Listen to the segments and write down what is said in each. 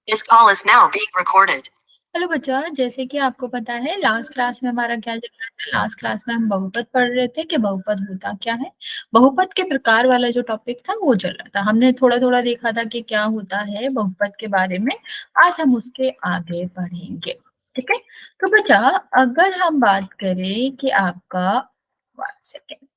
This call is now being recorded. Hello बच्चा, जैसे कि आपको पता है लास्ट क्लास में हमारा क्या चल रहा था। लास्ट क्लास में हम बहुपद पढ़ रहे थे कि बहुपद होता क्या है। बहुपद के प्रकार वाला जो टॉपिक था वो चल रहा था। हमने थोड़ा थोड़ा देखा था कि क्या होता है बहुपद के बारे में। आज हम उसके आगे बढ़ेंगे। ठीक है, तो बच्चा अगर हम बात करें कि आपका 1 सेकेंड,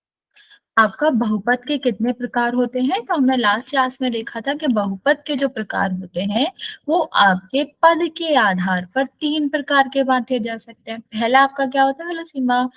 आपका बहुपद के कितने प्रकार होते हैं, तो हमने लास्ट क्लास में देखा था कि बहुपद के जो प्रकार होते हैं वो आपके पद के आधार पर 3 प्रकार के बांटे जा सकते हैं। पहला आपका क्या होता है, हेलो सीमा,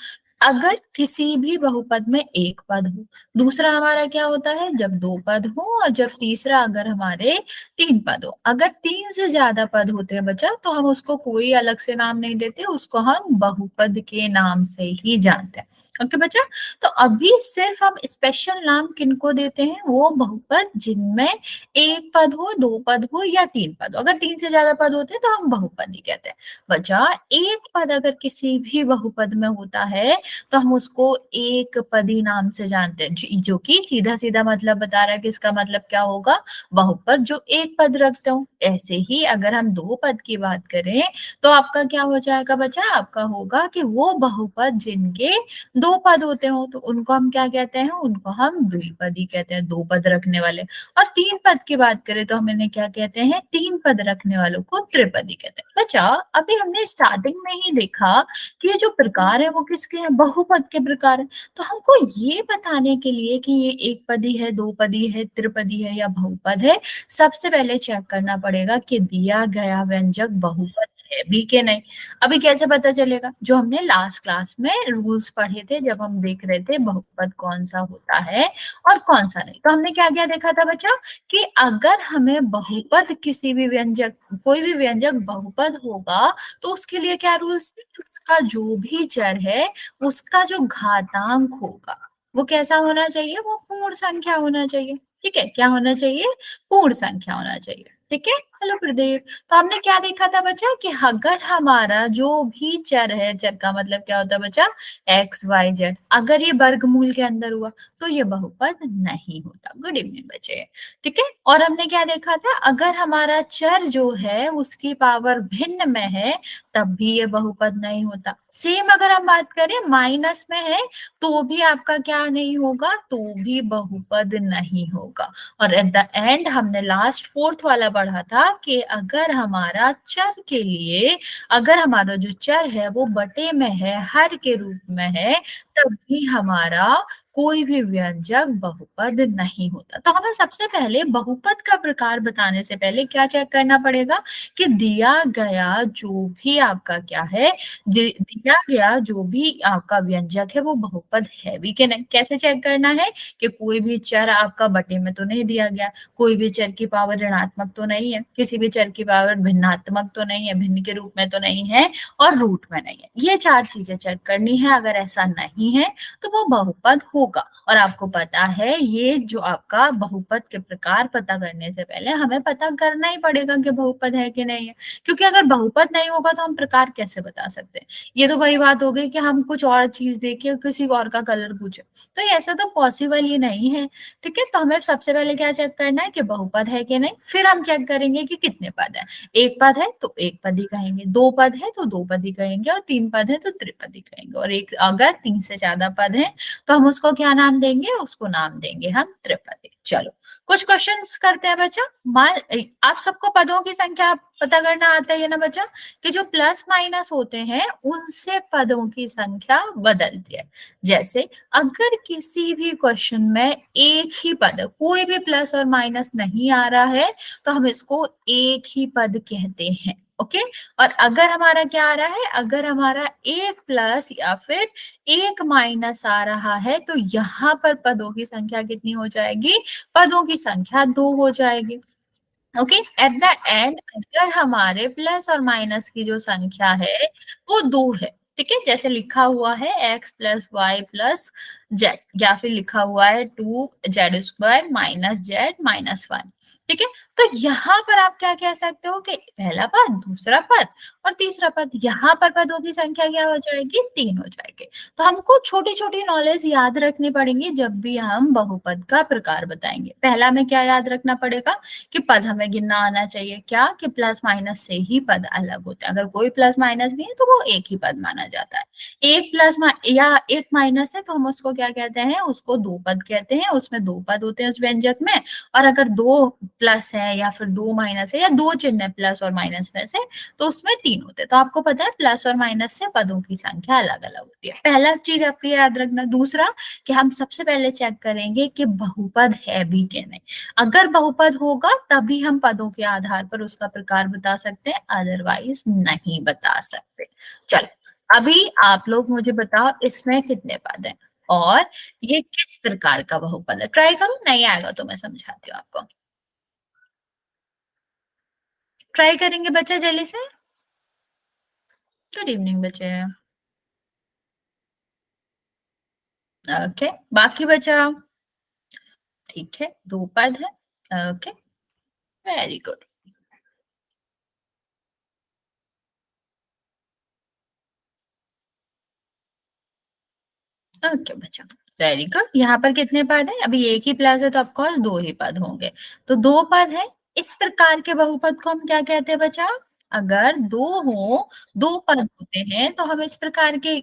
अगर किसी भी बहुपद में एक पद हो। दूसरा हमारा क्या होता है, जब 2 पद हो। और जब तीसरा अगर हमारे 3 पद हो। अगर 3 से ज्यादा पद होते हैं बच्चा तो हम उसको कोई अलग से नाम नहीं देते, उसको हम बहुपद के नाम से ही जानते हैं। ओके बच्चा, तो अभी सिर्फ हम स्पेशल नाम किनको देते हैं, वो बहुपद जिनमें 1 पद हो, 2 पद हो या 3 पद हो। अगर 3 से ज्यादा पद होते हैं तो हम बहुपद ही कहते हैं। बचा 1 पद अगर किसी भी बहुपद में होता है तो हम उसको एक पदी नाम से जानते हैं, जो कि सीधा सीधा मतलब बता रहा है कि इसका मतलब क्या होगा, बहुपद जो 1 पद रखते हो। ऐसे ही अगर हम 2 पद की बात करें तो आपका क्या हो जाएगा बच्चा, आपका होगा कि वो बहुपद जिनके 2 पद होते हो तो उनको हम क्या कहते हैं, उनको हम द्विपदी कहते हैं, 2 पद रखने वाले। और 3 पद की बात करें तो हम इन्हें क्या कहते हैं, 3 पद रखने वालों को त्रिपदी कहते हैं। बच्चा अभी हमने स्टार्टिंग में ही देखा कि ये जो प्रकार है वो किसके हैं, बहुपद के प्रकार है। तो हमको ये बताने के लिए कि ये 1 पदी है, 2 पदी है, त्रिपदी है या बहुपद है, सबसे पहले चेक करना पड़ेगा कि दिया गया व्यंजक बहुपद है भी कि नहीं। अभी कैसे पता चलेगा, जो हमने लास्ट क्लास में रूल्स पढ़े थे जब हम देख रहे थे बहुपद कौन सा होता है और कौन सा नहीं। तो हमने क्या क्या देखा था बच्चा, कि अगर हमें बहुपद किसी भी व्यंजक, कोई भी व्यंजक बहुपद होगा तो उसके लिए क्या रूल्स थे, कि उसका जो भी चर है उसका जो घातांक होगा वो कैसा होना चाहिए, वो पूर्ण संख्या होना चाहिए। ठीक है, क्या होना चाहिए, पूर्ण संख्या होना चाहिए। ठीक है, हेलो प्रदीप। तो हमने क्या देखा था बच्चा, कि अगर हमारा जो भी चर है, चर का मतलब क्या होता है बच्चा, एक्स वाई जेड, अगर ये वर्गमूल के अंदर हुआ तो ये बहुपद नहीं होता। गुड इवनिंग बच्चे। ठीक है, और हमने क्या देखा था, अगर हमारा चर जो है उसकी पावर भिन्न में है तब भी ये बहुपद नहीं होता। सेम अगर हम बात करें माइनस में है तो भी आपका क्या नहीं होगा, तो भी बहुपद नहीं होगा। और एट द एंड हमने लास्ट 4th वाला पढ़ा था कि अगर हमारा चर के लिए, अगर हमारा जो चर है वो बटे में है, हर के रूप में है, तब भी हमारा कोई भी व्यंजक बहुपद नहीं होता। तो हमें सबसे पहले बहुपद का प्रकार बताने से पहले क्या चेक करना पड़ेगा, कि दिया गया जो भी आपका क्या है, दिया गया जो भी आपका व्यंजक है वो बहुपद है भी कि नहीं। कैसे चेक करना है, कि कोई भी चर आपका बटे में तो नहीं दिया गया, कोई भी चर की पावर ऋणात्मक तो नहीं है, किसी भी चर की पावर भिन्नात्मक तो नहीं है, भिन्न के रूप में तो नहीं है, और रूट में नहीं है। ये 4 चीजें चेक करनी है। अगर ऐसा नहीं है तो वो बहुपद होगा। और आपको पता है ये जो आपका बहुपद के प्रकार पता करने से पहले हमें पता करना ही पड़ेगा कि बहुपद है कि नहीं है। क्योंकि अगर बहुपद नहीं होगा तो हम प्रकार कैसे बता सकते हैं। ये तो वही बात हो गई कि हम कुछ और चीज देखें, किसी और का कलर पूछे, तो ऐसा तो पॉसिबल ही नहीं है। ठीक है, तो हमें सबसे पहले क्या चेक करना है, कि बहुपद है कि नहीं। फिर हम चेक करेंगे कि कितने पद है। 1 पद है तो 1 पद ही कहेंगे, 2 पद है तो 2 पद ही कहेंगे, और 3 पद है तो त्रिपदी कहेंगे। और एक अगर 3 से ज्यादा पद है तो हम उसको क्या नाम देंगे, उसको नाम देंगे हम त्रिपदी। चलो कुछ क्वेश्चंस करते हैं बच्चा। मान, आप सबको पदों की संख्या पता करना आता है ना बच्चा, कि जो प्लस माइनस होते हैं उनसे पदों की संख्या बदलती है। जैसे अगर किसी भी क्वेश्चन में एक ही पद, कोई भी प्लस और माइनस नहीं आ रहा है तो हम इसको एक ही पद कहते हैं। ओके, और अगर हमारा क्या आ रहा है, अगर हमारा एक प्लस या फिर एक माइनस आ रहा है तो यहाँ पर पदों की संख्या कितनी हो जाएगी, पदों की संख्या 2 हो जाएगी। ओके, एट द एंड अगर हमारे प्लस और माइनस की जो संख्या है वो 2 है, ठीक है, जैसे लिखा हुआ है x plus y plus z, या फिर लिखा हुआ है 2 z square minus z minus 1। ठीक है। तो यहाँ पर आप क्या कह सकते हो कि पहला पद, दूसरा पद और तीसरा पद, यहाँ पर पदों की संख्या क्या हो जाएगी, 3 हो जाएगी। तो हमको छोटी छोटी नॉलेज याद रखनी पड़ेंगी जब भी हम बहुपद का प्रकार बताएंगे। पहला में क्या याद रखना पड़ेगा कि पद हमें गिनना आना चाहिए, क्या कि प्लस माइनस से ही पद अलग होते हैं। अगर कोई प्लस माइनस नहीं है तो वो एक ही पद माना जाता है। एक प्लस या एक माइनस है तो हम उसको क्या कहते हैं, उसको दो पद कहते हैं, उसमें दो पद होते हैं उस व्यंजक में। और अगर दो प्लस है या फिर दो माइनस है या दो चिन्ह है प्लस और माइनस में से, तो उसमें 3 होते हैं। तो आपको पता है प्लस और माइनस से पदों की संख्या अलग अलग होती है। पहला चीज आपको याद रखना। दूसरा कि हम सबसे पहले चेक करेंगे कि बहुपद है भी कि नहीं। अगर बहुपद होगा तभी हम पदों के आधार पर उसका प्रकार बता सकते हैं, अदरवाइज नहीं बता सकते। चलो अभी आप लोग मुझे बताओ इसमें कितने पद हैं और ये किस प्रकार का बहुपद है। ट्राई करो, नहीं आएगा तो मैं समझाती हूँ आपको। ट्राई करेंगे बच्चे जल्दी से। गुड इवनिंग बच्चे। ओके बाकी बचा, ठीक है, दो पद है। Okay very good. ओके बच्चा वेरी गुड। यहाँ पर कितने पद है, अभी एक ही प्लस है तो ऑफकोर्स दो ही पद होंगे। तो दो पद है। इस प्रकार के बहुपद को हम क्या कहते हैं बच्चा, अगर दो हो, दो पद होते हैं तो हम इस प्रकार के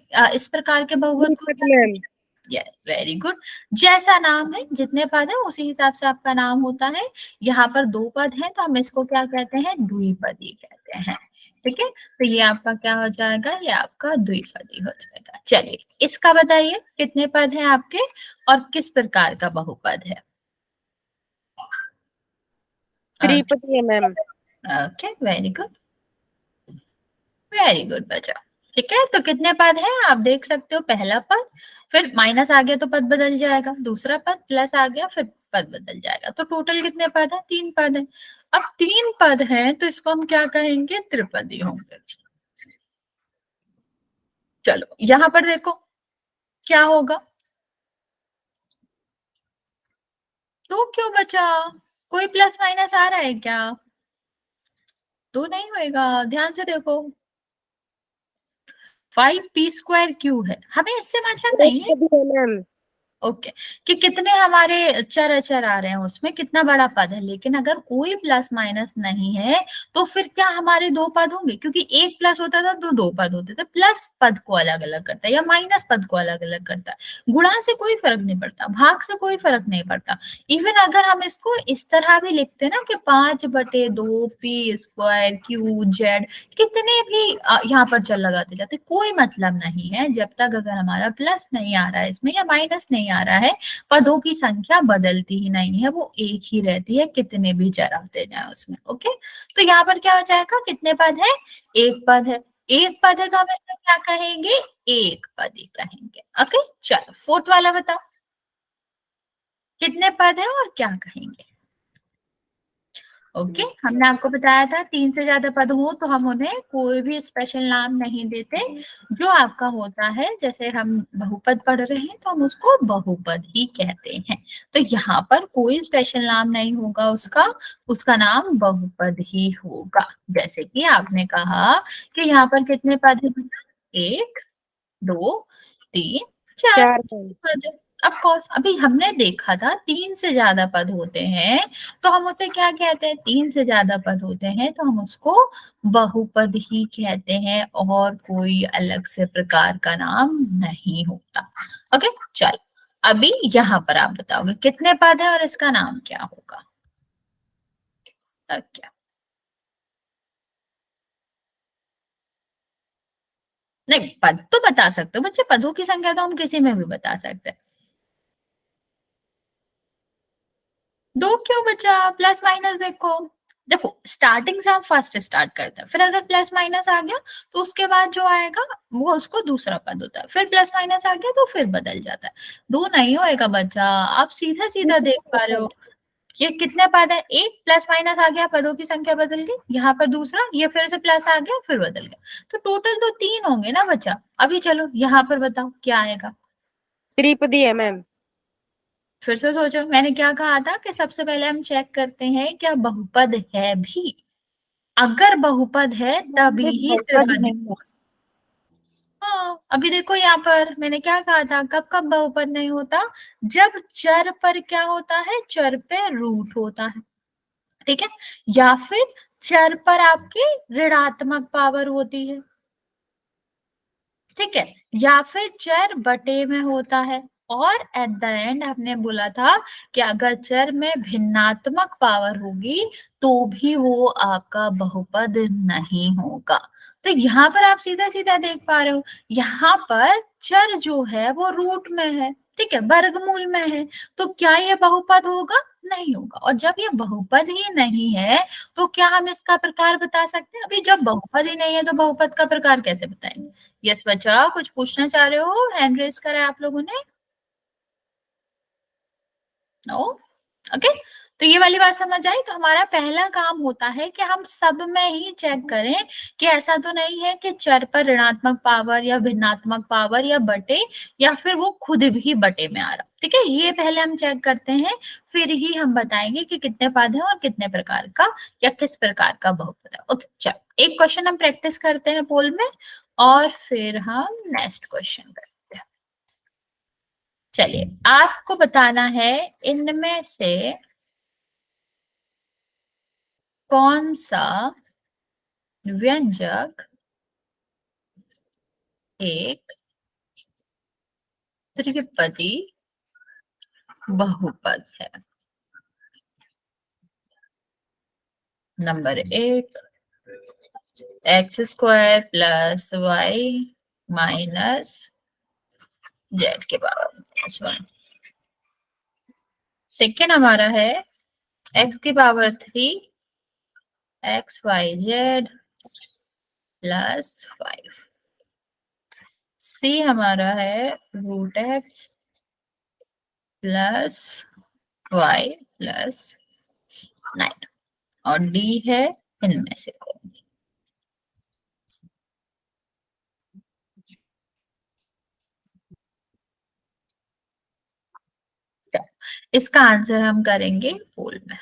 बहुपद को क्या कहते हैं? Yes very good. जैसा नाम है, जितने पद है उसी हिसाब से आपका नाम होता है। यहाँ पर दो पद है तो हम इसको क्या कहते हैं, द्विपदी कहते हैं। ठीक है, तो ये आपका क्या हो जाएगा, ये आपका द्विपदी हो जाएगा। चलिए इसका बताइए कितने पद हैं आपके और किस प्रकार का बहुपद है। त्रिपदी है ma'am. Okay very good, very good बच्चा। ठीक है, तो कितने पद हैं आप देख सकते हो। पहला पद, फिर माइनस आ गया तो पद बदल जाएगा, दूसरा पद प्लस आ गया फिर पद बदल जाएगा। तो टोटल कितने पद हैं, 3 पद हैं। अब 3 पद हैं तो इसको हम क्या कहेंगे, त्रिपदी होंगे। चलो यहां पर देखो क्या होगा, तो क्यों बचा, कोई प्लस माइनस आ रहा है क्या, तो नहीं होएगा। ध्यान से देखो 5p² है, हमें इससे मतलब नहीं है त्रिपदी है मैम। ओके कि कितने हमारे चर अचर आ रहे हैं उसमें, कितना बड़ा पद है। लेकिन अगर कोई प्लस माइनस नहीं है तो फिर क्या हमारे दो पद होंगे, क्योंकि एक प्लस होता था तो दो पद होते थे। प्लस पद को अलग अलग करता है या माइनस पद को अलग अलग करता है। गुणा से कोई फर्क नहीं पड़ता, भाग से कोई फर्क नहीं पड़ता। इवन अगर हम इसको इस तरह भी लिखते हैं ना कि 5/2p²q z, कितने भी यहाँ पर चल लगाते जाते, कोई मतलब नहीं है जब तक अगर हमारा प्लस नहीं आ रहा है इसमें या माइनस नहीं आ रहा है। पदों की संख्या बदलती ही नहीं है, वो एक ही रहती है कितने भी चर आते जाए उसमें। ओके, तो यहाँ पर क्या हो जाएगा, कितने पद है, एक पद है। एक पद है तो हम इसको क्या कहेंगे, एक पदी कहेंगे। ओके चलो फोर्थ वाला बताओ कितने पद है और क्या कहेंगे। ओके हमने आपको बताया था 3 से ज्यादा पद हो तो हम उन्हें कोई भी स्पेशल नाम नहीं देते। जो आपका होता है, जैसे हम बहुपद पढ़ रहे हैं तो हम उसको बहुपद ही कहते हैं। तो यहाँ पर कोई स्पेशल नाम नहीं होगा उसका, उसका नाम बहुपद ही होगा। जैसे कि आपने कहा कि यहाँ पर कितने पद है, 1 2 3 4 चार मैम। पद है। ऑफ कोर्स अभी हमने देखा था 3 से ज्यादा पद होते हैं तो हम उसे क्या कहते हैं, 3 से ज्यादा पद होते हैं तो हम उसको बहुपद ही कहते हैं और कोई अलग से प्रकार का नाम नहीं होता। ओके चल अभी यहाँ पर आप बताओगे कितने पद है और इसका नाम क्या होगा। ओके नहीं, पद तो बता सकते हो बच्चे, पदों की संख्या तो हम किसी में भी बता सकते हैं। दो क्यों बचा, प्लस माइनस देखो, देखो स्टार्टिंग से हम फर्स्ट स्टार्ट करते हैं, फिर अगर प्लस माइनस आ गया तो उसके बाद जो आएगा वो उसको दूसरा पद होता है, फिर प्लस माइनस आ गया तो फिर बदल जाता है। दो नहीं होएगा बच्चा, आप सीधा सीधा देख पा रहे हो। ये कितने पद है, एक प्लस माइनस आ गया, पदों की संख्या बदल गई। यहाँ पर दूसरा, ये फिर से प्लस आ गया फिर बदल गया, तो टोटल तो 3 होंगे ना बच्चा। अभी चलो यहाँ पर बताओ क्या आएगा। त्रिपदी है मैम। फिर से सोचो, मैंने क्या कहा था कि सबसे पहले हम चेक करते हैं क्या बहुपद है भी। अगर बहुपद है तभी ही बहुपद त्रिपदी। है। हाँ, अभी देखो यहाँ पर मैंने क्या कहा था, कब कब बहुपद नहीं होता, जब चर पर क्या होता है, चर पे रूट होता है, ठीक है, या फिर चर पर आपकी ऋणात्मक पावर होती है, ठीक है, या फिर चर बटे में होता है, और एट द एंड हमने बोला था कि अगर चर में भिन्नात्मक पावर होगी तो भी वो आपका बहुपद नहीं होगा। तो यहाँ पर आप सीधा सीधा देख पा रहे हो, यहाँ पर चर जो है वो रूट में है, ठीक है, वर्गमूल में है, तो क्या ये बहुपद होगा, नहीं होगा। और जब ये बहुपद ही नहीं है तो क्या हम इसका प्रकार बता सकते हैं, अभी जब बहुपद ही नहीं है तो बहुपद का प्रकार कैसे बताएंगे। यस बच्चा, कुछ पूछना चाह रहे हो, हैंड रेस करा है आप लोगों ने, नो, ओके। तो ये वाली बात समझ आई। तो हमारा पहला काम होता है कि हम सब में ही चेक करें कि ऐसा तो नहीं है कि चर पर ऋणात्मक पावर या भिन्नात्मक पावर या बटे, या फिर वो खुद भी बटे में आ रहा, ठीक है, ये पहले हम चेक करते हैं, फिर ही हम बताएंगे कि कितने पद है और कितने प्रकार का या किस प्रकार का बहुपद है। ओके, चलो एक क्वेश्चन हम प्रैक्टिस करते हैं पोल में, और फिर हम नेक्स्ट क्वेश्चन करते हैं। चलिए, आपको बताना है इनमें से कौन सा व्यंजक एक त्रिपदी बहुपद है। Number 1, x square plus y minus z के पावर +1। सेकेंड हमारा है एक्स की power 3 x y z +5। C हमारा है √x प्लस वाई +9। और डी है इनमें से कौन। इसका आंसर हम करेंगे पोल में।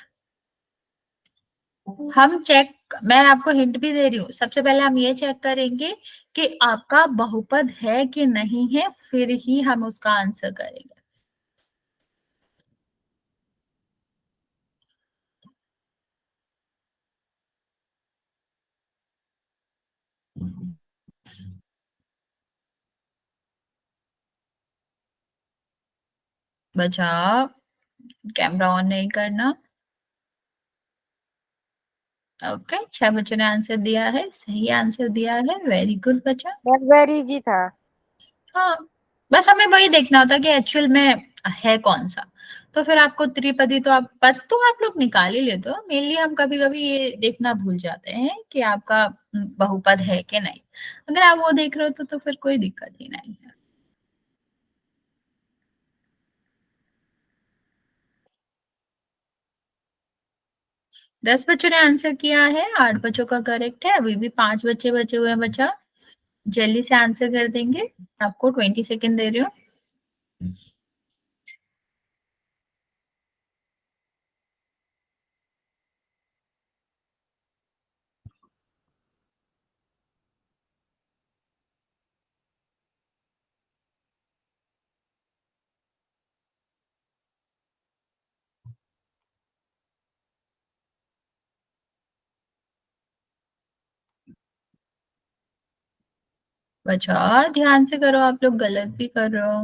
हम चेक, मैं आपको हिंट भी दे रही हूँ, सबसे पहले हम ये चेक करेंगे कि आपका बहुपद है कि नहीं है, फिर ही हम उसका आंसर करेंगे। बचाओ, कैमरा ऑन नहीं करना। ओके, 6 बच्चों ने आंसर दिया है, सही आंसर दिया है, वेरी गुड बच्चा। वेरी जी था। हाँ, बस हमें वही देखना होता कि एक्चुअल में है कौन सा। तो फिर आपको त्रिपदी तो आप पद तो आप लोग निकाल ही लेते हो, मेनली हम कभी कभी ये देखना भूल जाते हैं कि आपका बहुपद है कि नहीं। अगर आप वो देख रहे हो तो फिर कोई दिक्कत ही नहीं है। दस बच्चों ने आंसर किया है, 8 बच्चों का करेक्ट है, अभी भी 5 बच्चे बचे हुए हैं बच्चा, जल्दी से आंसर कर देंगे। आपको 20 सेकेंड दे रही हूँ। बच्चा ध्यान से करो, आप लोग गलत भी कर रहे हो।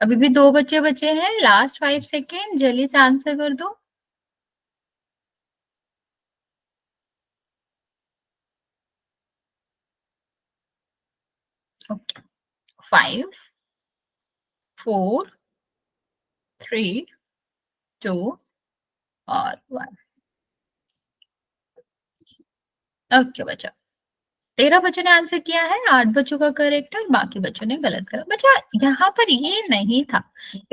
अभी भी 2 बच्चे बचे हैं, लास्ट 5 सेकेंड, जल्दी से आंसर कर दो। ओके, 5 4 3 2 और 1। ओके बच्चा, 13 बच्चों ने आंसर किया है, 8 बच्चों का करेक्ट है, बाकी बच्चों ने गलत करा। बच्चा यहाँ पर ये नहीं था,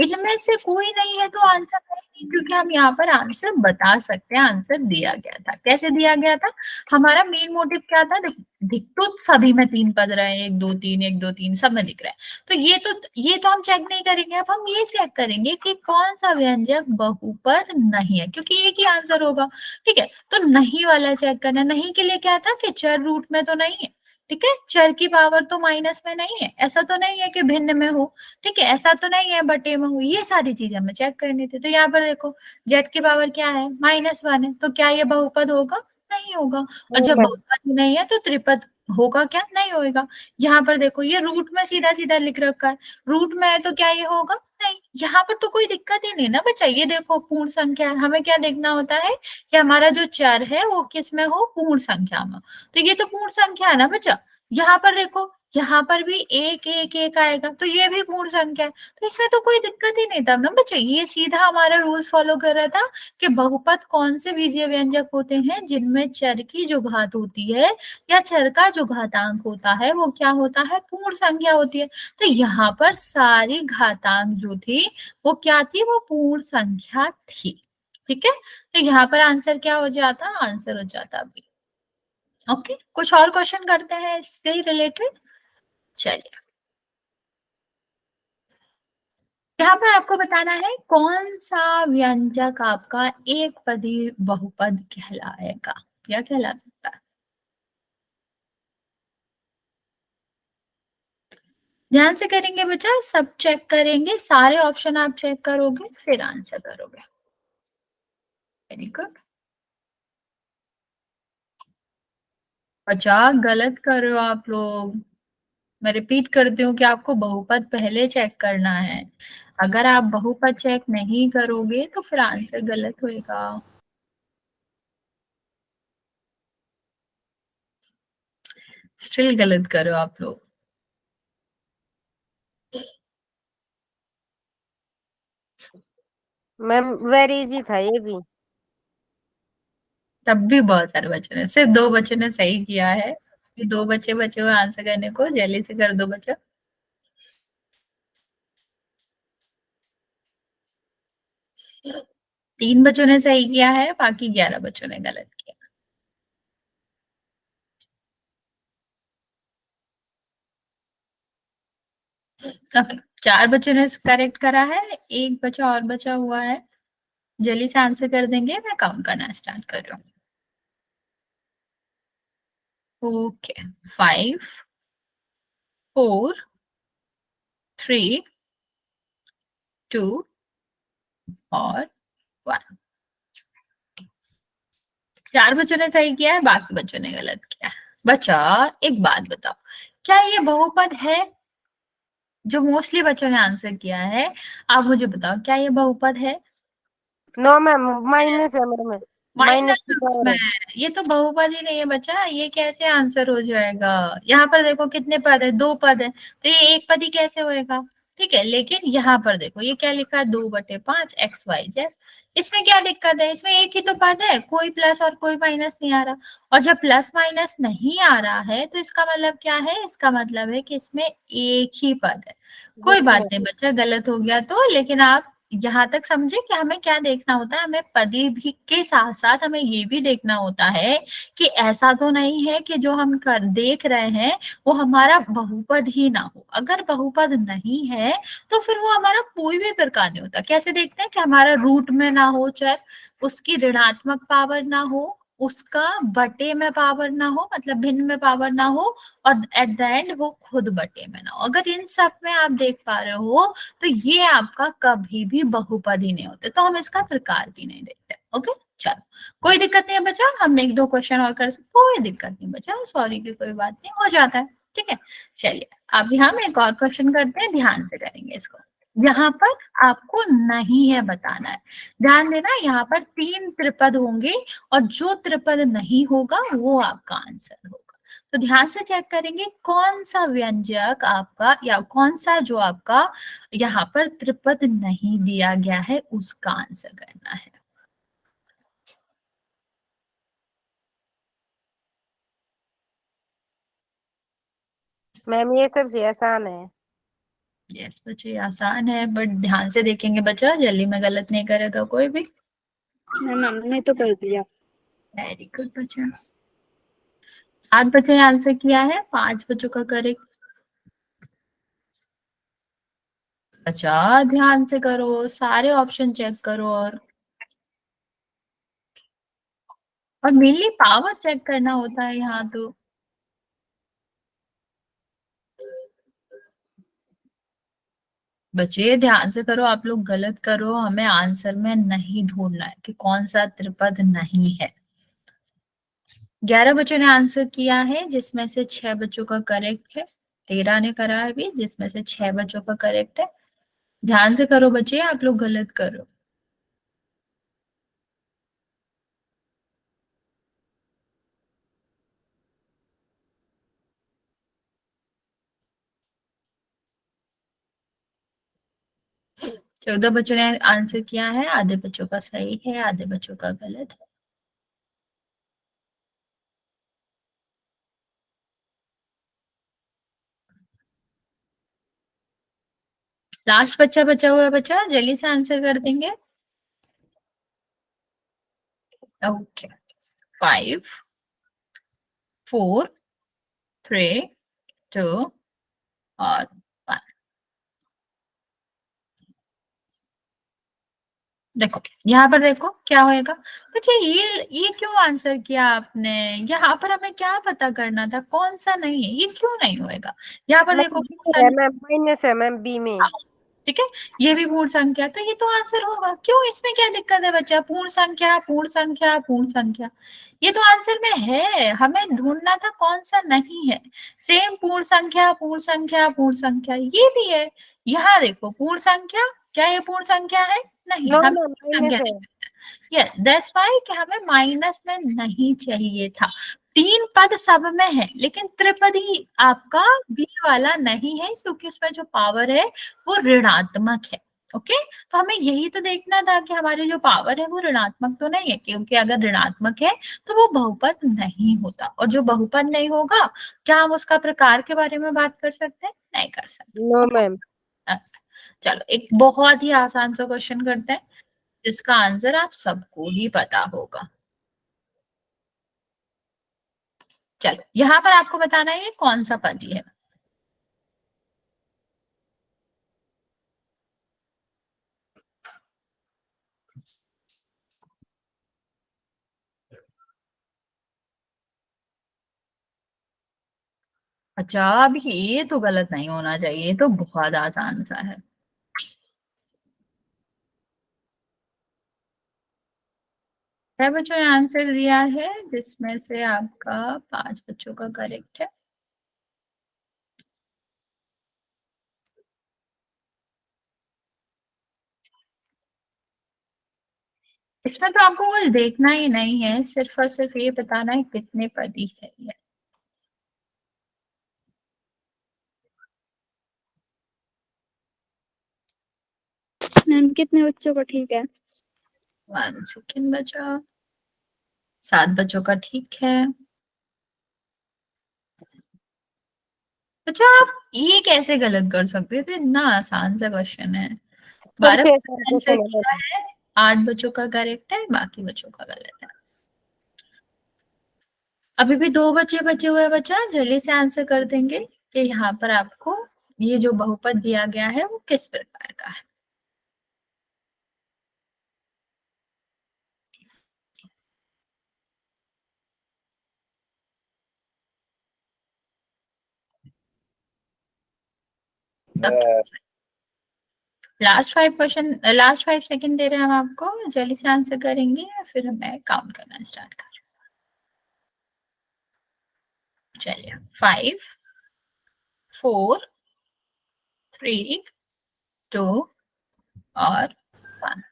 इनमें से कोई नहीं है तो आंसर नहीं, क्योंकि हम यहाँ पर आंसर बता सकते हैं, आंसर दिया गया था। कैसे दिया गया था? हमारा मेन मोटिव क्या था? दिख तो सभी में 3 पद रहे हैं, 1 2 3 1 2 3 सब में दिख रहा है, तो ये तो हम चेक नहीं करेंगे। अब हम ये चेक करेंगे कि कौन सा व्यंजक बहुपद नहीं है, क्योंकि एक ही आंसर होगा। ठीक है, तो नहीं वाला चेक करना। नहीं के लिए क्या था कि चर रूट में तो नहीं है। ठीक है, चर की पावर तो माइनस में नहीं है, ऐसा तो नहीं है कि भिन्न में हो। ठीक है, ऐसा तो नहीं है बटे में हो। ये सारी चीजें हमें चेक करनी थी। तो यहाँ पर देखो, जेड की पावर क्या है? -1 है, तो क्या ये बहुपद होगा? नहीं होगा। और नो जब मैम। बहुपद ही नहीं है तो त्रिपद होगा क्या? नहीं होगा। यहाँ पर देखो, ये रूट में सीधा सीधा लिख रखा है, रूट में है तो क्या ये होगा? नहीं। यहाँ पर तो कोई दिक्कत ही नहीं ना बच्चा। ये देखो पूर्ण संख्या है, हमें क्या देखना होता है कि हमारा जो चर है वो किस में हो? पूर्ण संख्या में। तो ये तो पूर्ण संख्या है ना बच्चा। यहाँ पर देखो, यहाँ पर भी 1 1 1 आएगा, तो ये भी पूर्ण संख्या है, तो इसमें तो कोई दिक्कत ही नहीं था ना बच्चा। ये सीधा हमारा रूल्स फॉलो कर रहा था कि बहुपद कौन से बीजीय व्यंजक होते हैं जिनमें चर की जो घात होती है या चर का जो घातांक होता है वो क्या होता है? पूर्ण संख्या होती है। तो यहाँ पर सारी घातांक जो थी वो क्या थी? वो पूर्ण संख्या थी। ठीक है, तो यहाँ पर आंसर क्या हो जाता? आंसर हो जाता बी। ओके, कुछ और क्वेश्चन करते हैं इससे रिलेटेड। चलिए, यहाँ पर आपको बताना है कौन सा व्यंजक आपका एक पदी बहुपद कहलाएगा या कहला सकता है। ध्यान से करेंगे बच्चा, सब चेक करेंगे, सारे ऑप्शन आप चेक करोगे फिर आंसर करोगे। Very good. बच्चा गलत कर रहे हो आप लोग। मैं रिपीट करती हूँ कि आपको बहुपद पहले चेक करना है। अगर आप बहुपद चेक नहीं करोगे तो फिर आंसर गलत होएगा। स्टिल गलत करो आप लोग। मैम वेरी इजी था ये भी। तब भी बहुत सारे बच्चों ने, सिर्फ 2 बच्चों ने सही किया है। ये 2 बच्चे बचे हुए आंसर करने को, जल्दी से कर दो बच्चा। 3 बच्चों ने सही किया है, बाकी 11 बच्चों ने गलत किया। ओके, 4 बच्चों ने करेक्ट करा है, एक बच्चा और बचा हुआ है। जल्दी से आंसर कर देंगे, मैं काउंट करना स्टार्ट कर रहा हूँ। ओके, 5 4 3 2 और 1। 4 बच्चों ने सही किया है, बाकी बच्चों ने गलत किया है। बच्चा एक बात बताओ, क्या ये बहुपद है? जो मोस्टली बच्चों ने आंसर किया है, आप मुझे बताओ क्या ये बहुपद है? नो मैम, माइनस है मैम। माइनस की माइनस पावर में? है। ये तो बहुपद ही नहीं है बच्चा, ये कैसे आंसर हो जाएगा? यहाँ पर देखो कितने पद है? 2 पद है, तो ये एक पद ही कैसे होएगा? ठीक है, लेकिन यहाँ पर देखो ये क्या लिखा है? 2/5 XYZ। इसमें क्या दिक्कत है? इसमें एक ही तो पद है, कोई प्लस और कोई माइनस नहीं आ रहा। और जब प्लस माइनस नहीं आ रहा है तो इसका मतलब क्या है? इसका मतलब है कि इसमें एक ही पद है। कोई यस बात मैम। नहीं बच्चा, गलत हो गया तो, लेकिन आप यहाँ तक समझे कि हमें क्या देखना होता है? हमें पदी भी के साथ साथ हमें ये भी देखना होता है कि ऐसा तो नहीं है कि जो हम कर देख रहे हैं वो हमारा बहुपद ही ना हो। अगर बहुपद नहीं है तो फिर वो हमारा कोई भी प्रकार नहीं होता। कैसे देखते हैं? कि हमारा रूट में ना हो चर, उसकी ऋणात्मक पावर ना हो, उसका बटे में पावर ना हो, मतलब भिन्न में पावर ना हो, और एट द एंड वो खुद बटे में ना हो। अगर इन सब में आप देख पा रहे हो तो ये आपका कभी भी बहुपद ही नहीं होते, तो हम इसका प्रकार भी नहीं देखते। ओके, चलो, कोई दिक्कत नहीं है बच्चा, हम 1 2 क्वेश्चन और कर सकते, कोई दिक्कत नहीं बच्चा, सॉरी की कोई बात नहीं, हो जाता है। ठीक है, चलिए अभी हम एक और क्वेश्चन करते हैं, ध्यान से करेंगे इसको। यहाँ पर आपको नहीं है बताना है, ध्यान देना, यहाँ पर 3 त्रिपद होंगे और जो त्रिपद नहीं होगा वो आपका आंसर होगा। तो ध्यान से चेक करेंगे कौन सा व्यंजक आपका, या कौन सा जो आपका यहाँ पर त्रिपद नहीं दिया गया है उसका आंसर करना है। मैम ये सबसे आसान है। यस बच्चे आसान है, बट ध्यान से देखेंगे बच्चा, जल्दी में गलत नहीं करेगा कोई भी। मैम हमने तो कर दिया। वेरी गुड बच्चा। 8 बच्चों ने आंसर किया है, 5 बच्चों का करेक्ट। अच्छा ध्यान से करो, सारे ऑप्शन चेक करो, और मेनली पावर चेक करना होता है यहाँ तो। बच्चे ध्यान से करो, आप लोग गलत करो, हमें आंसर में नहीं ढूंढना है कि कौन सा त्रिपद नहीं है। 11 बच्चों ने आंसर किया है, जिसमें से 6 बच्चों का करेक्ट है। 13 ने करा है अभी, जिसमें से 6 बच्चों का करेक्ट है। ध्यान से करो बच्चे, आप लोग गलत करो। चौदह बच्चों ने आंसर किया है, आधे बच्चों का सही है, आधे बच्चों का गलत है। लास्ट बच्चा बचा हुआ है, बच्चा जल्दी से आंसर कर देंगे। ओके, 5 4 3 2 और 1। देखो यहाँ पर देखो क्या होएगा। अच्छा ये क्यों आंसर किया आपने? यहाँ पर हमें क्या पता करना था कौन सा नहीं है, ये क्यों नहीं होएगा? यहाँ पर देखो मैम है मैम, माइनस है मैम बी में। ठीक है, ये भी पूर्ण संख्या, तो ये तो आंसर होगा। क्यों, इसमें क्या दिक्कत है बच्चा? पूर्ण संख्या पूर्ण संख्या पूर्ण संख्या, ये तो आंसर में है, हमें ढूंढना था कौन सा नहीं है। सेम पूर्ण संख्या पूर्ण संख्या पूर्ण संख्या, ये भी है। यहाँ देखो पूर्ण संख्या, क्या ये पूर्ण संख्या है? नहीं, नो हम मैम माइनस है। यस दैट्स व्हाई कि हमें माइनस में नहीं चाहिए था। 3 पद सब में है, लेकिन त्रिपदी आपका बी वाला नहीं है, क्योंकि उसमें जो पावर है वो ऋणात्मक है। ओके, तो हमें यही तो देखना था कि हमारी जो पावर है वो ऋणात्मक तो नहीं है, क्योंकि अगर ऋणात्मक है तो वो बहुपद नहीं होता, और जो बहुपद नहीं होगा, क्या हम उसका प्रकार के बारे में बात कर सकते हैं? नहीं कर सकते। No ma'am. चलो एक बहुत ही आसान सा क्वेश्चन करते हैं, जिसका आंसर आप सबको ही पता होगा। चलो यहाँ पर आपको बताना है ये कौन सा पदी है। अच्छा अब ये तो गलत नहीं होना चाहिए, ये तो बहुत आसान सा है। छह बच्चों ने आंसर दिया है, जिसमें से आपका 5 बच्चों का करेक्ट है। इसमें तो आपको कुछ देखना ही नहीं है, सिर्फ और सिर्फ ये बताना है कितने पदी है ये। मैम कितने बच्चों का ठीक है? 1 सेकेंड बचा। 7 बच्चों का ठीक है। अच्छा आप ये कैसे गलत कर सकते थे? इतना आसान सा क्वेश्चन है। 12 सबसे बच्चों आसान ने आंसर क्वेश्चन है किया मैम। है, 8 बच्चों का करेक्ट है, बाकी बच्चों का गलत है। अभी भी 2 बच्चे बचे हुए हैं, बच्चा जल्दी से आंसर कर देंगे कि यहाँ पर आपको ये जो बहुपद दिया गया है वो किस प्रकार का है। लास्ट 5 सेकंड दे रहे हैं हम आपको, जल्दी से आंसर करेंगे या फिर हमें काउंट करना स्टार्ट कर। चलिए 5 4 3 2 और 1।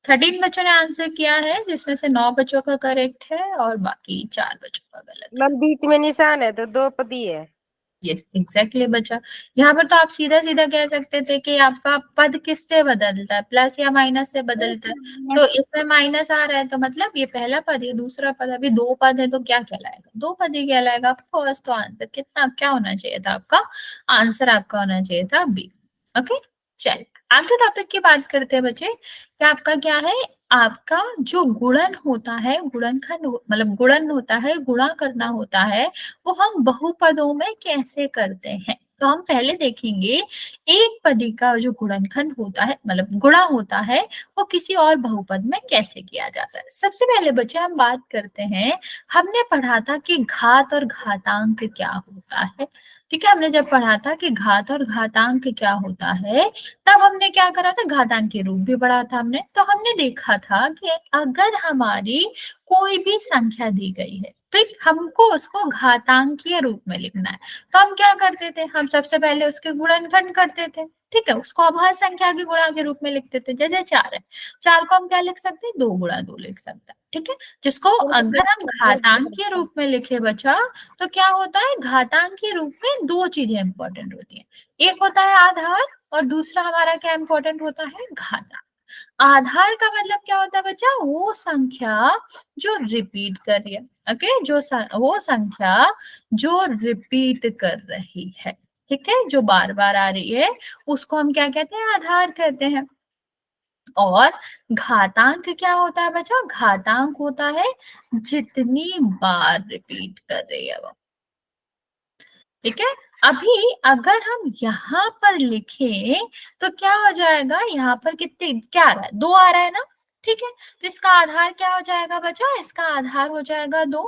13 बच्चों ने आंसर किया है, जिसमें से 9 बच्चों का करेक्ट है और बाकी 4 बच्चों का गलत है। मैम बीच में निशान है तो दो पदी है। ये एग्जैक्टली बचा। यहाँ पर तो आप सीधा सीधा कह सकते थे कि आपका पद किससे बदलता है, प्लस या माइनस से बदलता है। तो इसमें माइनस आ रहा है तो मतलब ये पहला पद, ये दूसरा पद, अभी दो पद है तो क्या कहलाएगा, दो पद ही कहलाएगा ऑफकोर्स। तो आंसर कितना क्या होना चाहिए था आपका, आंसर आपका होना चाहिए था बी। ओके, चल आगे टॉपिक की बात करते हैं बच्चे। क्या आपका क्या है, आपका जो गुणन होता है, गुणनखंड मतलब गुणन होता है, गुणा करना होता है, वो हम बहुपदों में कैसे करते हैं। तो हम पहले देखेंगे एक पदी का जो गुणनखंड होता है मतलब गुणा होता है, वो किसी और बहुपद में कैसे किया जाता है। सबसे पहले बच्चे हम बात करते हैं, हमने पढ़ा था कि घात और घातांक क्या होता है। ठीक है, हमने जब पढ़ा था कि घात और घातांक क्या होता है, तब हमने क्या करा था, घातांक के रूप भी पढ़ा था हमने। तो हमने देखा था कि अगर हमारी कोई भी संख्या दी गई है तो हमको उसको घातांकीय रूप में लिखना है, तो हम क्या करते थे, हम सबसे पहले उसके गुणनखंड करते थे। ठीक है, उसको अभाज्य संख्या के गुणा के रूप में लिखते थे। जैसे 4 है, 4 को हम क्या लिख सकते हैं, 2 गुणा 2 लिख सकते हैं। ठीक है, जिसको अगर हम घातांकीय रूप में लिखे बचा, तो क्या होता है, घातांकीय रूप में दो चीजें इंपॉर्टेंट होती है, एक होता है आधार और दूसरा हमारा क्या इंपॉर्टेंट होता है, घातांक। आधार का मतलब क्या होता है बच्चा, वो संख्या जो रिपीट कर रही है। ओके, वो संख्या जो रिपीट कर रही है, ठीक है, जो बार बार आ रही है, उसको हम क्या कहते हैं, आधार कहते हैं। और घातांक क्या होता है बच्चा, घातांक होता है जितनी बार रिपीट कर रही है वो। ठीक है, अभी अगर हम यहाँ पर लिखें तो क्या हो जाएगा, यहाँ पर कितने क्या आ रहा है, 2 आ रहा है ना। ठीक है, तो इसका आधार क्या हो जाएगा बच्चा, इसका आधार हो जाएगा 2।